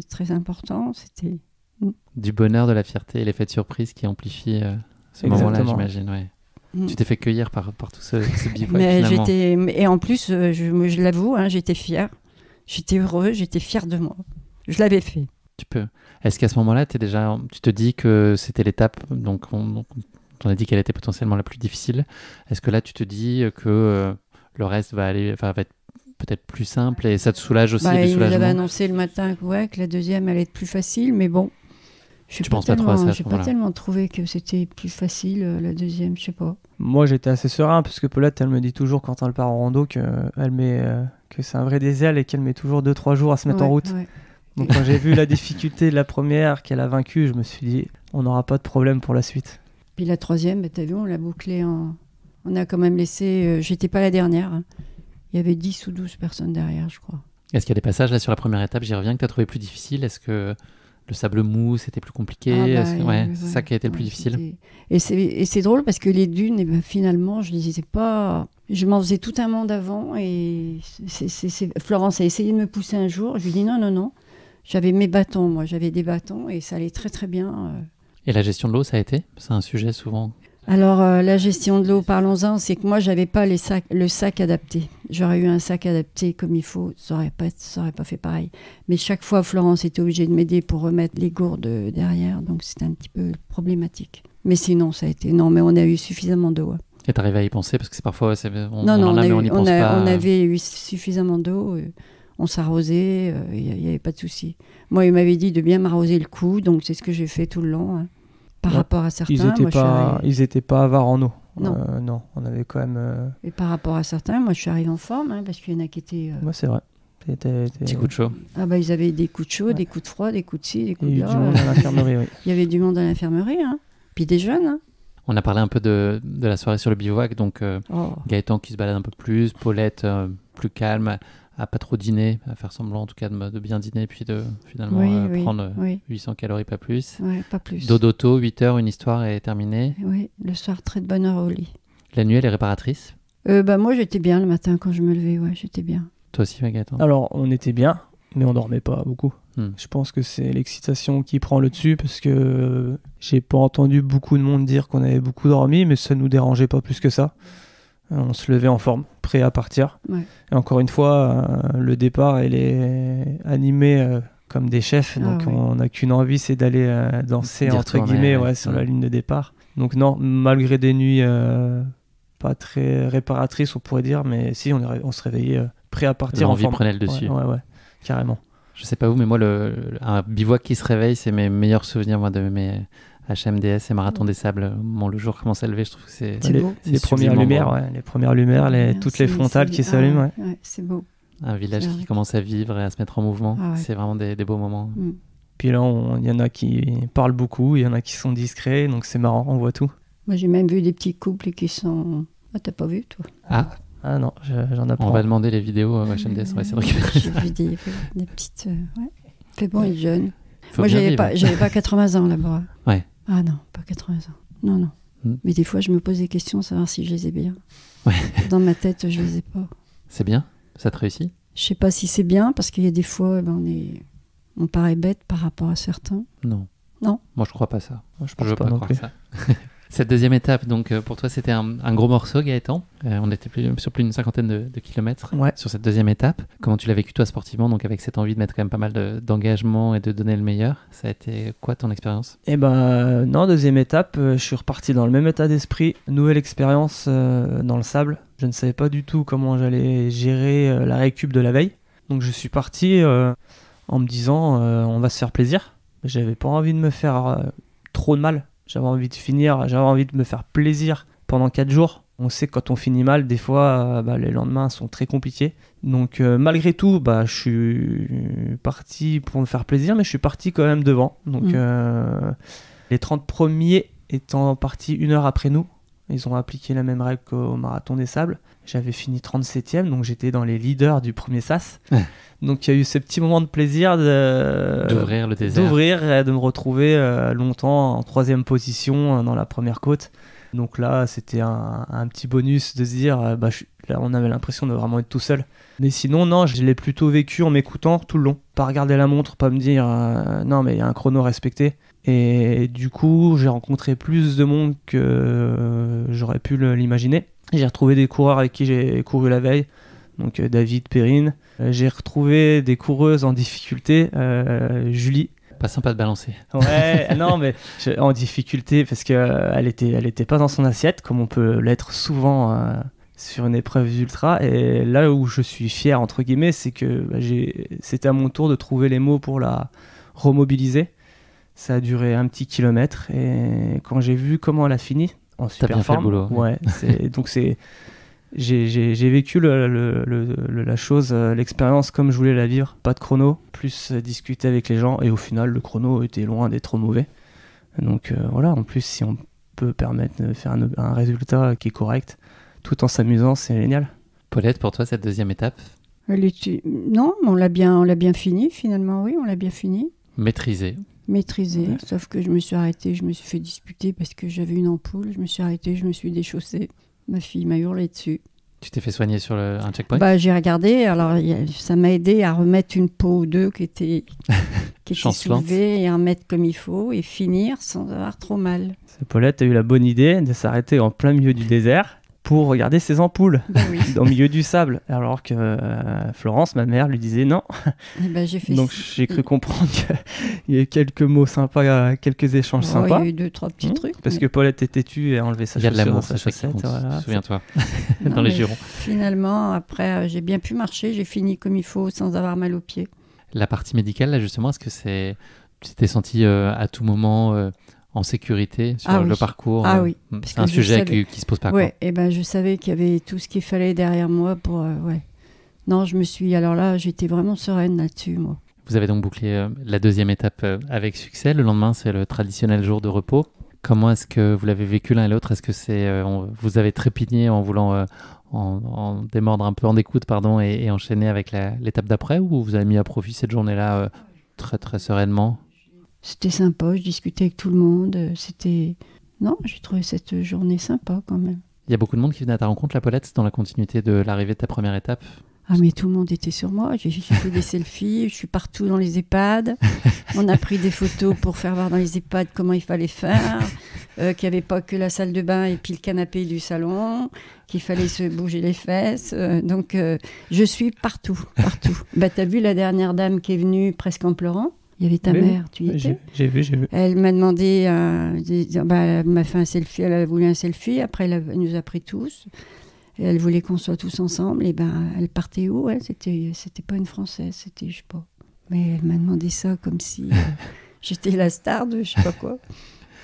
S1: très important, c'était...
S2: Du bonheur, de la fierté et l'effet de surprise qui amplifie ce moment-là, j'imagine, ouais. Tu t'es fait cueillir par tout ce bivouac, finalement.
S1: Et en plus, je l'avoue, j'étais fière, j'étais heureuse, j'étais fière de moi. Je l'avais fait.
S2: Tu peux. Est-ce qu'à ce moment-là, tu te dis que c'était l'étape, donc on a dit qu'elle était potentiellement la plus difficile. Est-ce que là, tu te dis que le reste va être peut-être plus simple et ça te soulage aussi du soulagement?
S1: Il avait annoncé le matin que la deuxième allait être plus facile, mais bon, je n'ai pas tellement trouvé que c'était plus facile la deuxième, je sais pas.
S3: Moi j'étais assez serein parce que Paulette elle me dit toujours quand elle part en rando que c'est un vrai désert et qu'elle met toujours 2-3 jours à se mettre en route. Ouais. Donc quand j'ai vu la difficulté de la première qu'elle a vaincue, je me suis dit on n'aura pas de problème pour la suite.
S1: Puis la troisième, t'as vu, on l'a bouclée on a quand même laissé... j'étais pas la dernière. Il y avait 10 ou 12 personnes derrière, je crois.
S2: Est-ce qu'il y a des passages là sur la première étape, j'y reviens, que tu as trouvé plus difficile? Est-ce que le sable mou, c'était plus compliqué? C'est ça qui a été le plus difficile.
S1: Et c'est drôle parce que les dunes, finalement, je les ai pas... Je m'en faisais tout un monde avant et Florence a essayé de me pousser un jour. Je lui ai dit non. J'avais mes bâtons, moi. J'avais des bâtons et ça allait très très bien.
S2: Et la gestion de l'eau, ça a été? C'est un sujet souvent...
S1: Alors, la gestion de l'eau, parlons-en, c'est que moi, j'avais pas le sac adapté. J'aurais eu un sac adapté comme il faut, ça aurait pas fait pareil. Mais chaque fois, Florence était obligée de m'aider pour remettre les gourdes derrière, donc c'était un petit peu problématique. Mais sinon, ça a été... Non, mais on a eu suffisamment d'eau. Ouais.
S2: Et t'arrives à y penser? Parce que c'est parfois, on n'y
S1: pense
S2: pas.
S1: On avait eu suffisamment d'eau, on s'arrosait, il n'y avait pas de souci. Moi, il m'avait dit de bien m'arroser le cou, donc c'est ce que j'ai fait tout le long, hein. Par rapport à certains,
S3: ils étaient pas avares en eau. Non, on avait quand même...
S1: Et par rapport à certains, moi je suis arrivée en forme, parce qu'il y en a qui étaient...
S3: Moi c'est vrai.
S2: Petit coup de chaud.
S1: Ah ils avaient des coups de chaud, des coups de froid, des coups de ci, des coups de là.
S3: Il y a eu du monde à l'infirmerie, oui.
S1: Il y avait du monde à l'infirmerie, puis des jeunes.
S2: On a parlé un peu de la soirée sur le bivouac, donc Gaëtan qui se balade un peu plus, Paulette plus calme, à pas trop dîner, à faire semblant en tout cas de bien dîner, puis de finalement prendre 800 calories, pas plus.
S1: Oui, pas plus.
S2: Dodoto, 8 heures, une histoire est terminée.
S1: Oui, le soir, très de bonne heure au lit.
S2: La nuit, elle est réparatrice?
S1: Moi, j'étais bien le matin quand je me levais, j'étais bien.
S2: Toi aussi, Gaëtan?
S3: Alors, on était bien, mais on dormait pas beaucoup. Je pense que c'est l'excitation qui prend le dessus, parce que j'ai pas entendu beaucoup de monde dire qu'on avait beaucoup dormi, mais ça nous dérangeait pas plus que ça. On se levait en forme, prêt à partir. Ouais. Et encore une fois, le départ, il est animé comme des chefs. Donc on n'a qu'une envie, c'est d'aller danser entre guillemets sur la ligne de départ. Donc non, malgré des nuits pas très réparatrices, on pourrait dire, mais si, on se réveillait prêt à partir en forme.
S2: L'envie prenait le dessus.
S3: Ouais, carrément.
S2: Je sais pas vous, mais moi, un bivouac qui se réveille, c'est mes meilleurs souvenirs de mes... HMDS et Marathon des Sables. Le jour commence à lever, je trouve que c'est
S3: les premières lumières, toutes les frontales qui s'allument.
S1: Ouais, c'est beau.
S2: Un village
S1: C'est
S2: qui
S1: vrai.
S2: commence à vivre et à se mettre en mouvement.
S1: Ah ouais.
S2: C'est vraiment des beaux moments.
S1: Mm.
S3: Puis là, il y en a qui parlent beaucoup, il y en a qui sont discrets, donc c'est marrant, on voit tout.
S1: Moi, j'ai même vu des petits couples qui sont... Ah, t'as pas vu, toi?
S2: Ah,
S3: Ah non, j'en
S2: on
S3: apprends.
S2: va demander les vidéos à HMDS, on va essayer de récupérer.
S1: J'ai vu des petites... ouais. Fait bon être jeune.
S2: Faut
S1: Moi,
S2: bien vivre.
S1: j'avais pas 80 ans là-bas.
S2: Ouais.
S1: Ah non, pas 80 ans. Non, non.
S2: Mm.
S1: Mais des fois, je me pose des questions, savoir si je les ai bien.
S2: Ouais.
S1: Dans ma tête, je les ai pas.
S2: C'est bien? Ça te réussit?
S1: Je sais pas si c'est bien, parce qu'il y a des fois, on paraît bête par rapport à certains.
S2: Non.
S1: Non.
S2: Moi, je crois pas ça.
S3: Je pense
S2: veux
S3: pas non
S2: croire
S3: plus.
S2: ça. Cette deuxième étape, donc pour toi, c'était un gros morceau, Gaëtan. On était sur plus d'une cinquantaine de kilomètres
S3: Ouais.
S2: sur cette deuxième étape. Comment tu l'as vécu toi sportivement, donc avec cette envie de mettre quand même pas mal d'engagement et de donner le meilleur? Ça a été quoi ton expérience?
S3: Et ben non, deuxième étape, je suis reparti dans le même état d'esprit, nouvelle expérience dans le sable. Je ne savais pas du tout comment j'allais gérer la récup de la veille. Donc je suis parti en me disant on va se faire plaisir. J'avais pas envie de me faire trop de mal. J'avais envie de finir, j'avais envie de me faire plaisir pendant 4 jours. On sait que quand on finit mal, des fois, les lendemains sont très compliqués. Donc malgré tout, je suis parti pour me faire plaisir, mais je suis parti quand même devant. Donc les 30 premiers étant partis 1 heure après nous, ils ont appliqué la même règle qu'au Marathon des Sables. J'avais fini 37e, donc j'étais dans les leaders du premier sas. Donc il y a eu ce petit moment de plaisir
S2: d'ouvrir le désert.
S3: D'ouvrir et de me retrouver longtemps en 3e position dans la première côte. Donc là, c'était un petit bonus de se dire, là, on avait l'impression de vraiment être tout seul. Mais sinon, non, je l'ai plutôt vécu en m'écoutant tout le long. Pas regarder la montre, pas me dire, non, mais il y a un chrono respecté. Et du coup, j'ai rencontré plus de monde que j'aurais pu l'imaginer. J'ai retrouvé des coureurs avec qui j'ai couru la veille, donc David, Perrine. J'ai retrouvé des coureuses en difficulté, Julie.
S2: Pas sympa de balancer.
S3: Ouais, non, mais en difficulté parce qu'elle était pas dans son assiette, comme on peut l'être souvent sur une épreuve ultra. Et là où je suis fier, entre guillemets, c'est que c'était à mon tour de trouver les mots pour la remobiliser. Ça a duré un petit kilomètre et quand j'ai vu comment elle a fini, en super
S2: bien
S3: forme,
S2: fait le boulot.
S3: Ouais, j'ai vécu la chose, l'expérience comme je voulais la vivre. Pas de chrono, plus discuter avec les gens et au final le chrono était loin d'être trop mauvais. Donc voilà, en plus si on peut permettre de faire un résultat qui est correct tout en s'amusant, c'est génial.
S2: Paulette, pour toi cette deuxième étape?
S1: Non, mais on l'a bien fini finalement, oui, on l'a bien fini.
S2: Maîtrisé,
S1: ouais. Sauf que je me suis arrêtée, je me suis fait disputer parce que j'avais une ampoule, je me suis arrêtée, je me suis déchaussée. Ma fille m'a hurlé dessus.
S2: Tu t'es fait soigner sur un checkpoint?
S1: J'ai regardé, alors ça m'a aidé à remettre une peau ou deux qui était soulevée et à remettre comme il faut et finir sans avoir trop mal.
S3: Paulette a eu la bonne idée de s'arrêter en plein milieu du désert pour regarder ses ampoules
S1: Oui.
S3: au milieu du sable, alors que Florence, ma mère, lui disait non.
S1: J'ai fait
S3: Donc j'ai cru comprendre qu'il y a eu quelques mots sympas, quelques échanges sympas.
S1: Il y a eu 2-3 petits trucs.
S3: Parce que Paulette est têtue et a enlevé sa
S2: Il y a de
S3: chaussure
S2: l'amour,
S3: dans sa
S2: c'est ça qui
S3: chaussette.
S2: compte.
S3: Voilà.
S2: Souviens-toi,
S1: Non,
S2: dans les
S1: mais
S2: jurons.
S1: Finalement, après, j'ai bien pu marcher, j'ai fini comme il faut sans avoir mal aux pieds.
S2: La partie médicale, là justement, est-ce que tu t'es senti à tout moment en sécurité sur le parcours?
S1: Oui.
S2: C'est un sujet qui se pose pas.
S1: Ouais, et je savais qu'il y avait tout ce qu'il fallait derrière moi pour... Non, alors là, j'étais vraiment sereine là-dessus, moi.
S2: Vous avez donc bouclé la deuxième étape avec succès. Le lendemain, c'est le traditionnel jour de repos. Comment est-ce que vous l'avez vécu l'un et l'autre? Est-ce que vous avez trépigné en voulant en démordre un peu, en découdre, pardon, et enchaîner avec l'étape d'après, ou vous avez mis à profit cette journée-là très très sereinement?
S1: C'était sympa, je discutais avec tout le monde. Non, j'ai trouvé cette journée sympa quand même.
S2: Il y a beaucoup de monde qui venait à ta rencontre, la Paulette, dans la continuité de l'arrivée de ta première étape?
S1: Ah, mais tout le monde était sur moi. J'ai fait des selfies, je suis partout dans les EHPAD. On a pris des photos pour faire voir dans les EHPAD comment il fallait faire, qu'il n'y avait pas que la salle de bain et puis le canapé du salon, qu'il fallait se bouger les fesses. Donc, je suis partout. T'as vu la dernière dame qui est venue presque en pleurant? Il y avait ta mère, tu y étais?
S3: J'ai vu.
S1: Elle m'a demandé, elle m'a fait un selfie, elle a voulu un selfie, après elle nous a pris tous. Et elle voulait qu'on soit tous ensemble, et elle partait où? C'était pas une Française, c'était, je sais pas. Mais elle m'a demandé ça comme si j'étais la star de je sais pas quoi.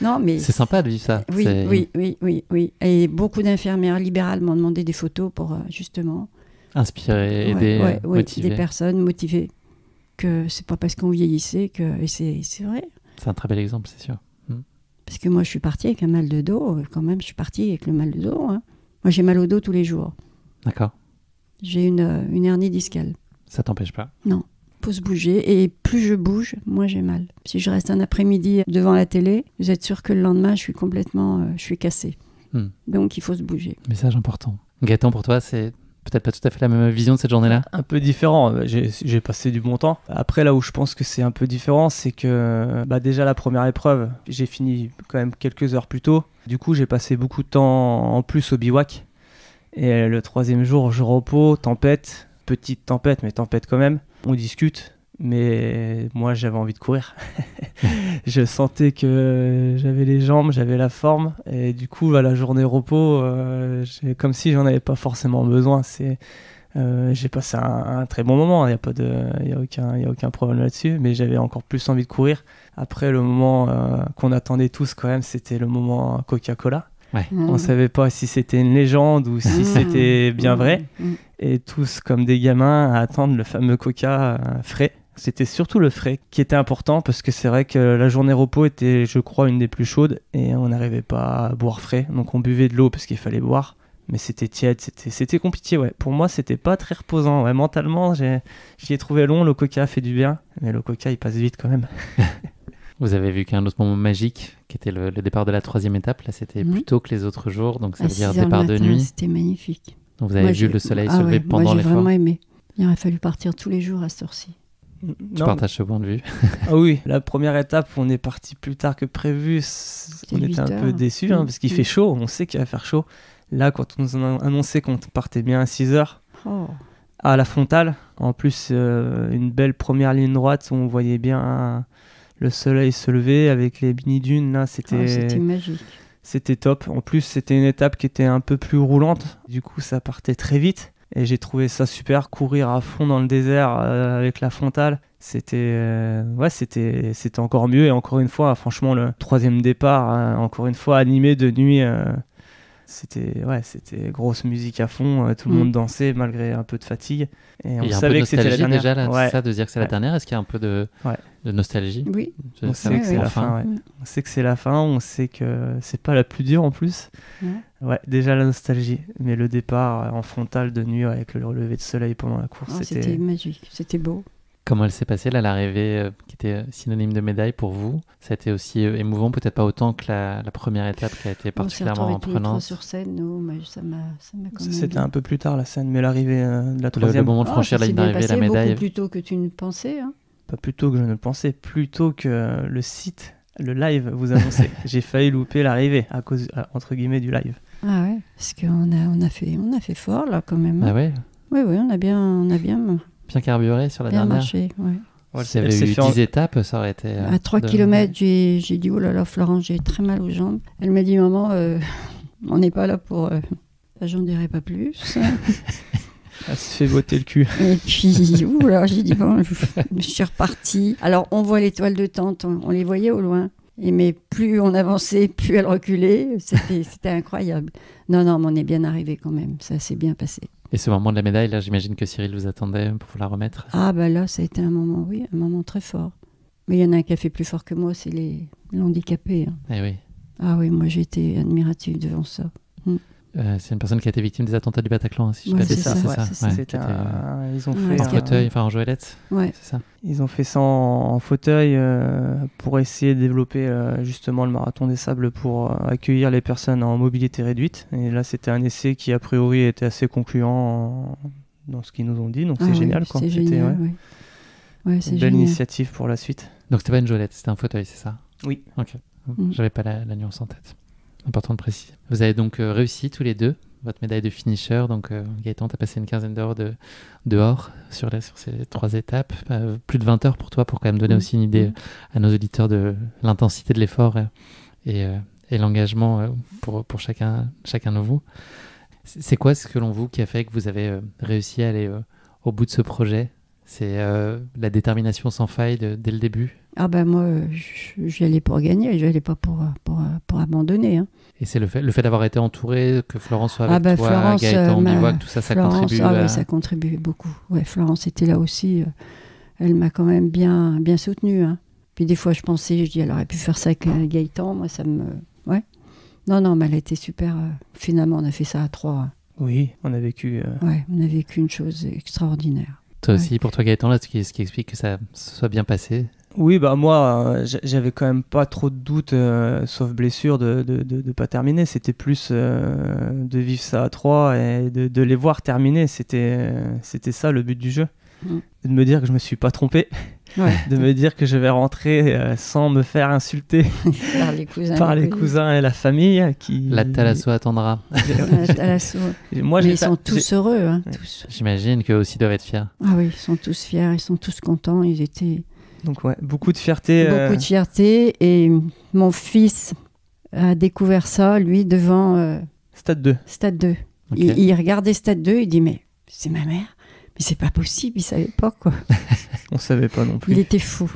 S1: Non, mais
S2: c'est sympa de vivre ça.
S1: Oui. Et beaucoup d'infirmières libérales m'ont demandé des photos pour justement
S2: Inspirer, aider, motiver.
S1: Des personnes motivées. Que c'est pas parce qu'on vieillissait que... Et c'est vrai.
S2: C'est un très bel exemple, c'est sûr.
S1: Parce que moi, je suis partie avec un mal de dos. Quand même, je suis partie avec le mal de dos. Hein. Moi, j'ai mal au dos tous les jours.
S2: D'accord.
S1: J'ai une hernie discale.
S2: Ça t'empêche pas?
S1: Non. Faut se bouger. Et plus je bouge, moins j'ai mal. Si je reste un après-midi devant la télé, vous êtes sûr que le lendemain, je suis cassée. Donc, il faut se bouger.
S2: Message important. Gaëtan, pour toi, c'est peut-être pas tout à fait la même vision de cette journée-là?
S3: Un peu différent. J'ai passé du bon temps. Après, là où je pense que c'est un peu différent, c'est que déjà la première épreuve, j'ai fini quand même quelques heures plus tôt. Du coup, j'ai passé beaucoup de temps en plus au bivouac. Et le troisième jour, je repos, tempête, petite tempête, mais tempête quand même. On discute, mais moi j'avais envie de courir. Je sentais que j'avais les jambes, j'avais la forme, et du coup la journée repos, comme si j'en avais pas forcément besoin. J'ai passé un très bon moment, il y a aucun problème là-dessus, mais j'avais encore plus envie de courir. Après, le moment qu'on attendait tous quand même, c'était le moment Coca-Cola.
S2: Ouais.
S3: On savait pas si c'était une légende ou si c'était bien vrai. Et tous comme des gamins à attendre le fameux Coca frais. C'était surtout le frais qui était important parce que c'est vrai que la journée repos était, je crois, une des plus chaudes et on n'arrivait pas à boire frais. Donc on buvait de l'eau parce qu'il fallait boire. Mais c'était tiède, c'était compliqué. Ouais. Pour moi, c'était pas très reposant. Ouais, mentalement, j'y ai trouvé long. Le Coca fait du bien. Mais le Coca, il passe vite quand même.
S2: Vous avez vu qu'un autre moment magique, qui était le départ de la 3e étape. Là, c'était plus tôt que les autres jours, donc ça veut dire départ de nuit.
S1: C'était magnifique.
S2: Donc vous avez vu le soleil se lever pendant l'effort.
S1: Moi, j'ai vraiment aimé. Il aurait fallu partir tous les jours à cette heure-ci.
S2: Tu partages ce point de vue?
S3: Ah oui, la première étape, on est parti plus tard que prévu. On était un peu déçus parce qu'il fait chaud. On sait qu'il va faire chaud. Là, quand on nous a annoncé qu'on partait bien à 6h, à la frontale, en plus, une belle première ligne droite où on voyait bien le soleil se lever avec les mini-dunes, là,
S1: c'était magique.
S3: C'était top. En plus, c'était une étape qui était un peu plus roulante. Du coup, ça partait très vite. Et j'ai trouvé ça super. Courir à fond dans le désert avec la frontale, c'était encore mieux. Et encore une fois, franchement, le 3e départ, encore une fois, animé de nuit. C'était grosse musique à fond. Tout le monde dansait malgré un peu de fatigue. Et on savait que c'était la dernière.
S2: Déjà, là, c'est ça, de dire que c'est la dernière. Est-ce qu'il y a un peu de nostalgie?
S1: Oui.
S3: On sait que c'est la fin. On sait que c'est la fin. On sait que c'est pas la plus dure en plus. Ouais, déjà la nostalgie. Mais le départ en frontale de nuit avec le lever de soleil pendant la course,
S1: c'était magique. C'était beau.
S2: Comment elle s'est passée, là, l'arrivée qui était synonyme de médaille pour vous? Ça a été aussi émouvant, peut-être pas autant que la première étape qui a été particulièrement prenante.
S1: Sur scène, ça m'a quand même...
S3: C'était un peu plus tard la scène, mais l'arrivée de la 3e...
S2: Le moment de franchir la ligne d'arrivée, la médaille...
S1: beaucoup plus tôt que tu ne pensais. Hein.
S3: Pas plus tôt que je ne le pensais, plus tôt que le site, le live vous annonçait. J'ai failli louper l'arrivée à cause, entre guillemets, du live.
S1: Ah ouais, parce qu'on a fait fort, là, quand même.
S2: Ah ouais?
S1: Oui, on a bien
S2: carburé sur la dernière.
S1: Marché, ouais.
S2: Ouais, si il y avait eu 10 étapes, ça aurait été...
S1: à 3 km, j'ai dit, oh là là, Florence, j'ai très mal aux jambes. Elle m'a dit, maman, on n'est pas là pour... J'en dirai pas plus.
S3: Elle se fait botter le cul.
S1: Et puis, oula, j'ai dit, bon, je suis repartie. Alors, on voit les toiles de tente, on les voyait au loin. Mais plus on avançait, plus elle reculait. C'était incroyable. Non, mais on est bien arrivé quand même. Ça s'est bien passé.
S2: Et ce moment de la médaille, là, j'imagine que Cyril vous attendait pour vous la remettre.
S1: Ah, là, ça a été un moment très fort. Mais il y en a un qui a fait plus fort que moi, c'est les handicapés. Hein.
S2: Eh oui.
S1: Ah oui, moi, j'ai été admirative devant ça.
S2: C'est une personne qui a été victime des attentats du Bataclan, hein, si je ne
S1: c'est
S2: ça.
S3: Ils ont fait
S2: en fauteuil, en joëlette.
S1: Ouais.
S2: C'est ça.
S3: Ils ont fait ça en fauteuil pour essayer de développer justement le marathon des sables pour accueillir les personnes en mobilité réduite. Et là, c'était un essai qui a priori était assez concluant dans ce qu'ils nous ont dit. Donc c'est génial.
S1: C'est génial.
S3: C'est une belle initiative pour la suite.
S2: Donc c'était pas une joëlette, c'était un fauteuil, c'est ça?
S3: Oui.
S2: Ok. J'avais pas la nuance en tête. Important de préciser. Vous avez donc réussi tous les deux votre médaille de finisher. Donc Gaëtan, tu as passé une quinzaine d'heures dehors sur ces 3 étapes. Plus de 20 heures pour toi, pour quand même donner aussi une idée à nos auditeurs de l'intensité de l'effort et l'engagement pour chacun de vous. C'est quoi, selon vous, qui a fait que vous avez réussi à aller au bout de ce projet C'est la détermination sans faille dès le début.
S1: Ah ben moi, j'y allais pour gagner, j'y allais pas pour abandonner. Hein.
S2: Et c'est le fait d'avoir été entouré, que Florence soit avec toi,
S1: Florence,
S2: Gaëtan, Bivouac, tout ça,
S1: Florence,
S2: contribue
S1: oui, ça contribue beaucoup. Ouais, Florence était là aussi. Elle m'a quand même bien soutenue. Hein. Puis des fois, je dis, elle aurait pu faire ça avec Gaëtan. Moi, ça me... Ouais. Non, mais elle a été super. Finalement, on a fait ça à 3. Hein.
S3: Oui, on a vécu...
S1: Ouais, on a vécu une chose extraordinaire.
S2: Toi aussi, pour toi Gaëtan, là, ce qui explique que ça se soit bien passé.
S3: Oui, bah moi, j'avais quand même pas trop de doutes, sauf blessure, de pas terminer. C'était plus de vivre ça à 3 et de les voir terminer. C'était ça le but du jeu. De me dire que je me suis pas trompé.
S1: Ouais.
S3: De me dire que je vais rentrer sans me faire insulter
S1: par les cousins
S3: et la famille.
S2: La Thalasso attendra.
S3: Moi,
S1: ils sont tous heureux. Hein, tous.
S2: J'imagine qu'eux aussi doivent être fiers.
S1: Ah oui, ils sont tous fiers, ils sont tous contents. Ils étaient...
S3: Donc ouais, beaucoup de fierté.
S1: Beaucoup de fierté. Et mon fils a découvert ça, lui, devant...
S3: Stade 2.
S1: Stade 2.
S2: Okay.
S1: Il regardait Stade 2, il dit, mais c'est ma mère. Mais c'est pas possible, il savait pas, quoi.
S3: On savait pas non plus.
S1: Il était fou.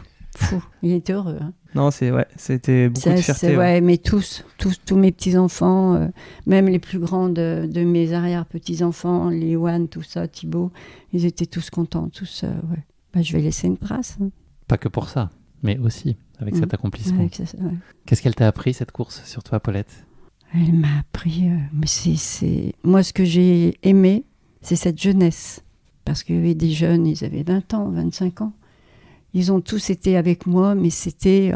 S1: Il était heureux. Hein.
S3: Non, c'était beaucoup de fierté.
S1: Ouais, mais tous mes petits-enfants, même les plus grands de mes arrière-petits-enfants, Léoane, tout ça, Thibaut, ils étaient tous contents, tous, ouais. Bah, je vais laisser une trace. Hein.
S2: Pas que pour ça, mais aussi avec cet accomplissement.
S1: Avec ça, ouais.
S2: Qu'est-ce qu'elle t'a appris, cette course, sur toi, Paulette ?
S1: Elle m'a appris... mais c'est... Moi, ce que j'ai aimé, c'est cette jeunesse. Parce qu'il y avait des jeunes, ils avaient 20 ans, 25 ans. Ils ont tous été avec moi, mais c'était...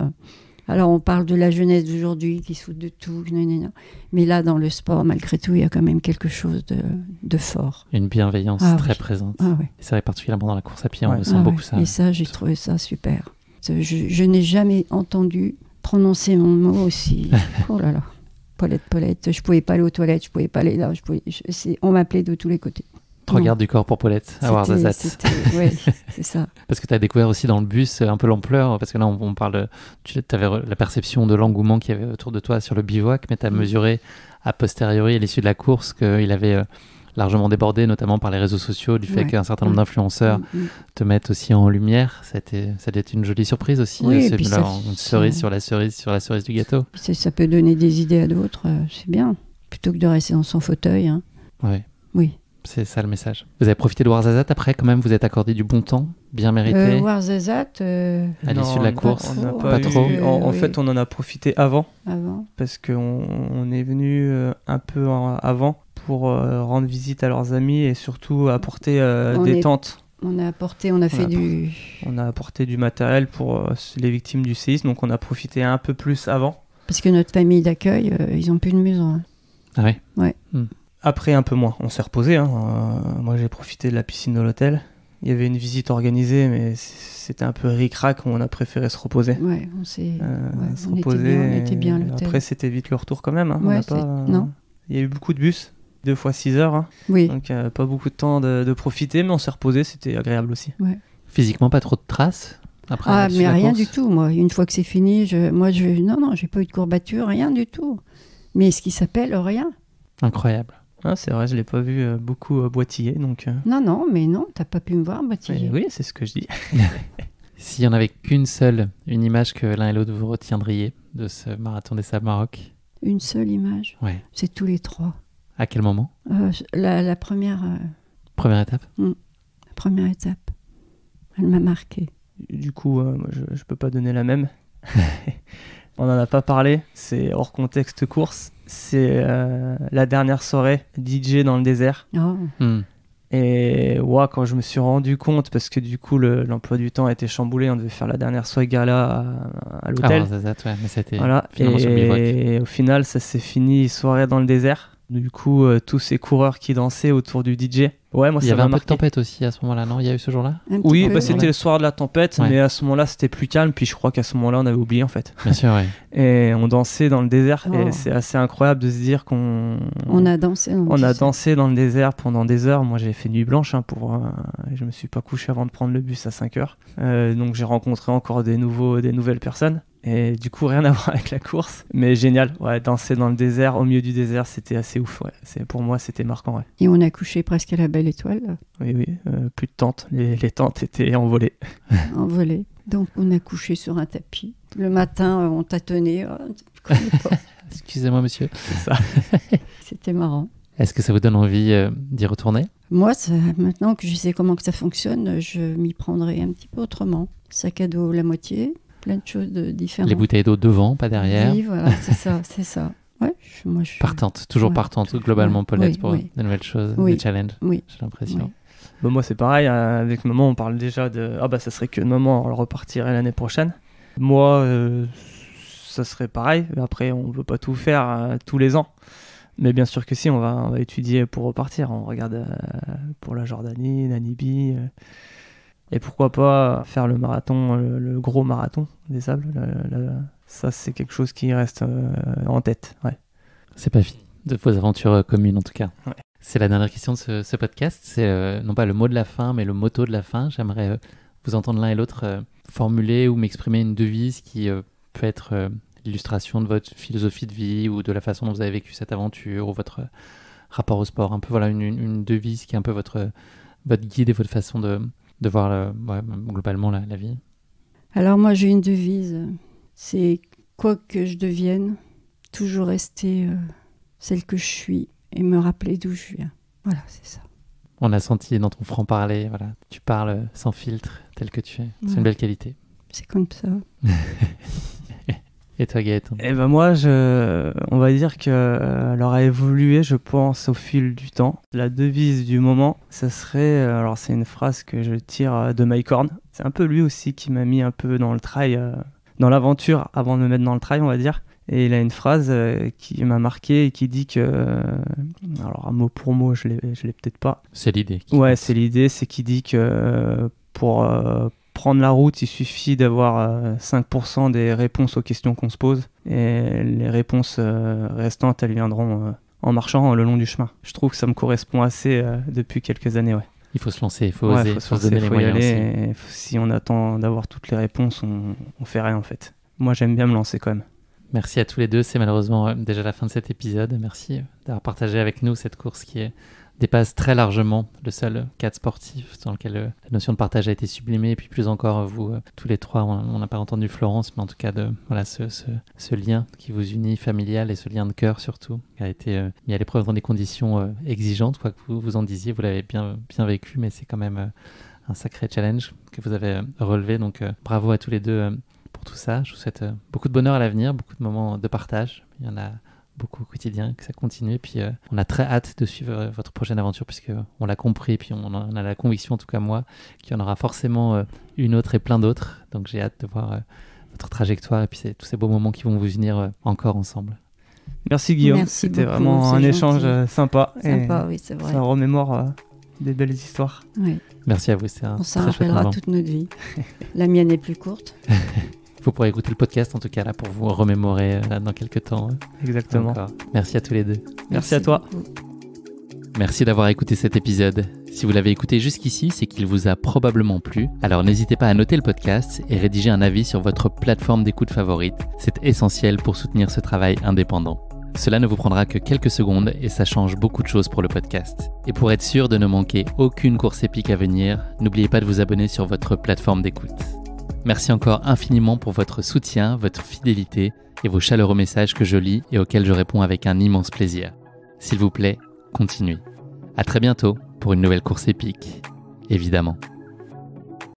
S1: alors, on parle de la jeunesse d'aujourd'hui, qui saute de tout, mais là, dans le sport, malgré tout, il y a quand même quelque chose de fort.
S2: Une bienveillance très présente.
S1: Ah, ouais.
S2: Et c'est vrai, particulièrement dans la course à pied, on ressent beaucoup ça.
S1: Et ça, j'ai trouvé ça super. Je n'ai jamais entendu prononcer mon mot aussi. Oh là là, Paulette. Je ne pouvais pas aller aux toilettes, je ne pouvais pas aller là. On m'appelait de tous les côtés.
S2: 3 gardes du corps pour Paulette, à Ouarzazate.
S1: Oui, c'est ça.
S2: Parce que tu as découvert aussi dans le bus un peu l'ampleur, parce que là on parle, tu avais la perception de l'engouement qu'il y avait autour de toi sur le bivouac, mais tu as mesuré a posteriori, à l'issue de la course, qu'il avait largement débordé, notamment par les réseaux sociaux, du fait qu'un certain nombre d'influenceurs te mettent aussi en lumière. Ça a été une jolie surprise aussi, une cerise sur la cerise du gâteau.
S1: Ça peut donner des idées à d'autres, c'est bien, plutôt que de rester dans son fauteuil. Hein.
S2: Ouais.
S1: Oui.
S2: C'est ça le message. Vous avez profité de Ouarzazate après, quand même, vous êtes accordé du bon temps, bien mérité.
S1: Ouarzazate.
S2: À l'issue de la course,
S3: pas trop. En
S1: oui.
S3: fait, on en a profité avant.
S1: Parce
S3: qu'on est venu un peu avant pour rendre visite à leurs amis et surtout apporter des tentes.
S1: On a
S3: apporté du matériel pour les victimes du séisme, donc on a profité un peu plus avant.
S1: Parce que notre famille d'accueil, ils n'ont plus de maison. Hein.
S2: Ah oui.
S1: Ouais.
S3: Après, un peu moins. On s'est reposé. Hein. Moi, j'ai profité de la piscine de l'hôtel. Il y avait une visite organisée, mais c'était un peu ric-rac. On a préféré se reposer.
S1: Ouais, on
S3: reposer.
S1: On était bien à l'hôtel.
S3: Après, c'était vite le retour quand même. Hein.
S1: Ouais,
S3: non. Il y a eu beaucoup de bus, 2 fois 6 heures. Hein.
S1: Oui.
S3: Donc, pas beaucoup de temps de profiter, mais on s'est reposé. C'était agréable aussi.
S1: Ouais.
S2: Physiquement, pas trop de traces après,
S1: mais rien du tout. Moi, une fois que c'est fini, non, j'ai pas eu de courbature, rien du tout. Mais ce qui s'appelle rien.
S2: Incroyable.
S3: Ah, c'est vrai, je l'ai pas vu beaucoup boitiller, donc...
S1: Non, t'as pas pu me voir boitiller.
S3: Oui, c'est ce que je dis.
S2: S'il y en avait qu'une seule, une image que l'un et l'autre vous retiendriez de ce marathon des Sables Maroc.
S1: Une seule image.
S2: Ouais.
S1: C'est tous les 3.
S2: À quel moment?
S1: La première.
S2: Première étape.
S1: La première étape. Elle m'a marqué.
S3: Du coup, moi, je peux pas donner la même. On n'en a pas parlé, c'est hors contexte course. C'est la dernière soirée DJ dans le désert.
S1: Oh.
S3: Et quand je me suis rendu compte, parce que du coup l'emploi du temps a été chamboulé, on devait faire la dernière soirée gala à l'hôtel.
S2: Mais c'était
S3: voilà.
S2: finalement sur le bivouac.
S3: Et au final, ça s'est fini soirée dans le désert. Du coup, tous ces coureurs qui dansaient autour du DJ. Ouais, moi,
S2: il y avait un peu de tempête aussi à ce moment-là, non? Il y a eu ce jour-là?
S3: Oui, c'était le soir de la tempête, mais à ce moment-là, c'était plus calme. Puis je crois qu'à ce moment-là, on avait oublié en fait.
S2: Bien sûr, oui.
S3: Et on dansait dans le désert. Et c'est assez incroyable de se dire qu'on...
S1: On a dansé
S3: dans le désert pendant des heures. Moi, j'ai fait nuit blanche. Je me suis pas couché avant de prendre le bus à 5 heures. Donc j'ai rencontré encore des nouvelles personnes. Et du coup, rien à voir avec la course. Mais génial. Ouais, danser dans le désert, au milieu du désert, c'était assez ouf. Ouais. Pour moi, c'était marquant. Ouais.
S1: Et on a couché presque à la Belle Étoile. Là.
S3: Oui. Plus de tentes. Les tentes étaient envolées.
S1: Envolées. Donc, on a couché sur un tapis. Le matin, on tâtonnait. Je connais pas.
S2: Excusez-moi, monsieur.
S3: C'est ça.
S1: C'était marrant.
S2: Est-ce que ça vous donne envie d'y retourner ?
S1: Moi, maintenant que je sais comment que ça fonctionne, je m'y prendrai un petit peu autrement. Sac à dos la moitié, plein de choses différentes.
S2: Les bouteilles d'eau devant, pas derrière.
S1: Oui, voilà, c'est ça. Ouais, moi, je suis...
S2: Partante, toujours partante, globalement, Paulette, pour de nouvelles choses, des challenges, j'ai l'impression.
S1: Oui.
S3: Bon, moi, c'est pareil. Avec maman, on parle déjà de... ça serait que maman, elle repartirait l'année prochaine. Moi, ça serait pareil. Après, on ne veut pas tout faire tous les ans. Mais bien sûr que si, on va étudier pour repartir. On regarde pour la Jordanie, Namibie. Et pourquoi pas faire le marathon, le gros marathon des sables. Ça, c'est quelque chose qui reste en tête. Ouais.
S2: C'est pas fini de vos aventures communes, en tout cas.
S3: Ouais.
S2: C'est la dernière question de ce podcast. C'est non pas le mot de la fin, mais le motto de la fin. J'aimerais vous entendre l'un et l'autre formuler ou m'exprimer une devise qui peut être... l'illustration de votre philosophie de vie ou de la façon dont vous avez vécu cette aventure ou votre rapport au sport, un peu voilà une devise qui est un peu votre guide et votre façon de voir globalement la vie.
S1: Alors moi j'ai une devise, c'est quoi que je devienne, toujours rester celle que je suis et me rappeler d'où je viens. Voilà, c'est ça.
S2: On a senti dans ton franc-parler, voilà, tu parles sans filtre tel que tu es. C'est une belle qualité.
S1: C'est comme ça.
S2: Et toi, Gaëtan ?
S3: Eh ben moi, on va dire qu'elle aura évolué, je pense, au fil du temps. La devise du moment, ça serait... alors, c'est une phrase que je tire de Mike Horn. C'est un peu lui aussi qui m'a mis un peu dans le trail, dans l'aventure, avant de me mettre dans le trail, on va dire. Et il a une phrase qui m'a marqué et qui dit que... alors, un mot pour mot, je l'ai peut-être pas.
S2: C'est l'idée.
S3: Ouais, c'est l'idée. C'est qu'il dit que pour... prendre la route, il suffit d'avoir 5% des réponses aux questions qu'on se pose et les réponses restantes, elles viendront en marchant le long du chemin. Je trouve que ça me correspond assez depuis quelques années. Ouais.
S2: Il faut se lancer, il faut oser, il faut se donner les moyens aussi.
S3: Si on attend d'avoir toutes les réponses, on fait rien en fait. Moi, j'aime bien me lancer quand même.
S2: Merci à tous les deux, c'est malheureusement déjà la fin de cet épisode. Merci d'avoir partagé avec nous cette course qui dépasse très largement le seul cadre sportif dans lequel la notion de partage a été sublimée. Et puis plus encore, vous, tous les trois, on n'a pas entendu Florence, mais en tout cas, ce lien qui vous unit familial et ce lien de cœur surtout, qui a été mis à l'épreuve dans des conditions exigeantes, quoi que vous en disiez. Vous l'avez bien vécu, mais c'est quand même un sacré challenge que vous avez relevé. Donc bravo à tous les deux pour tout ça. Je vous souhaite beaucoup de bonheur à l'avenir, beaucoup de moments de partage. Il y en a beaucoup au quotidien, que ça continue. Et puis on a très hâte de suivre votre prochaine aventure, puisqu'on l'a compris, puis on a la conviction, en tout cas moi, qu'il y en aura forcément une autre et plein d'autres. Donc j'ai hâte de voir votre trajectoire et puis tous ces beaux moments qui vont vous unir encore ensemble.
S3: Merci Guillaume, c'était vraiment un échange sympa.
S1: Oui, c'est vrai.
S3: Ça remémore des belles histoires.
S1: Oui.
S2: Merci à vous, c'est
S1: on s'en rappellera toute notre vie. La mienne est plus courte.
S2: Vous pourrez écouter le podcast en tout cas là pour vous remémorer dans quelques temps.
S3: Exactement.
S2: Encore. Merci à tous les deux.
S3: Merci à toi.
S1: Beaucoup.
S2: Merci d'avoir écouté cet épisode. Si vous l'avez écouté jusqu'ici, c'est qu'il vous a probablement plu. Alors n'hésitez pas à noter le podcast et rédiger un avis sur votre plateforme d'écoute favorite. C'est essentiel pour soutenir ce travail indépendant. Cela ne vous prendra que quelques secondes et ça change beaucoup de choses pour le podcast. Et pour être sûr de ne manquer aucune course épique à venir, n'oubliez pas de vous abonner sur votre plateforme d'écoute. Merci encore infiniment pour votre soutien, votre fidélité et vos chaleureux messages que je lis et auxquels je réponds avec un immense plaisir. S'il vous plaît, continuez. À très bientôt pour une nouvelle course épique, évidemment.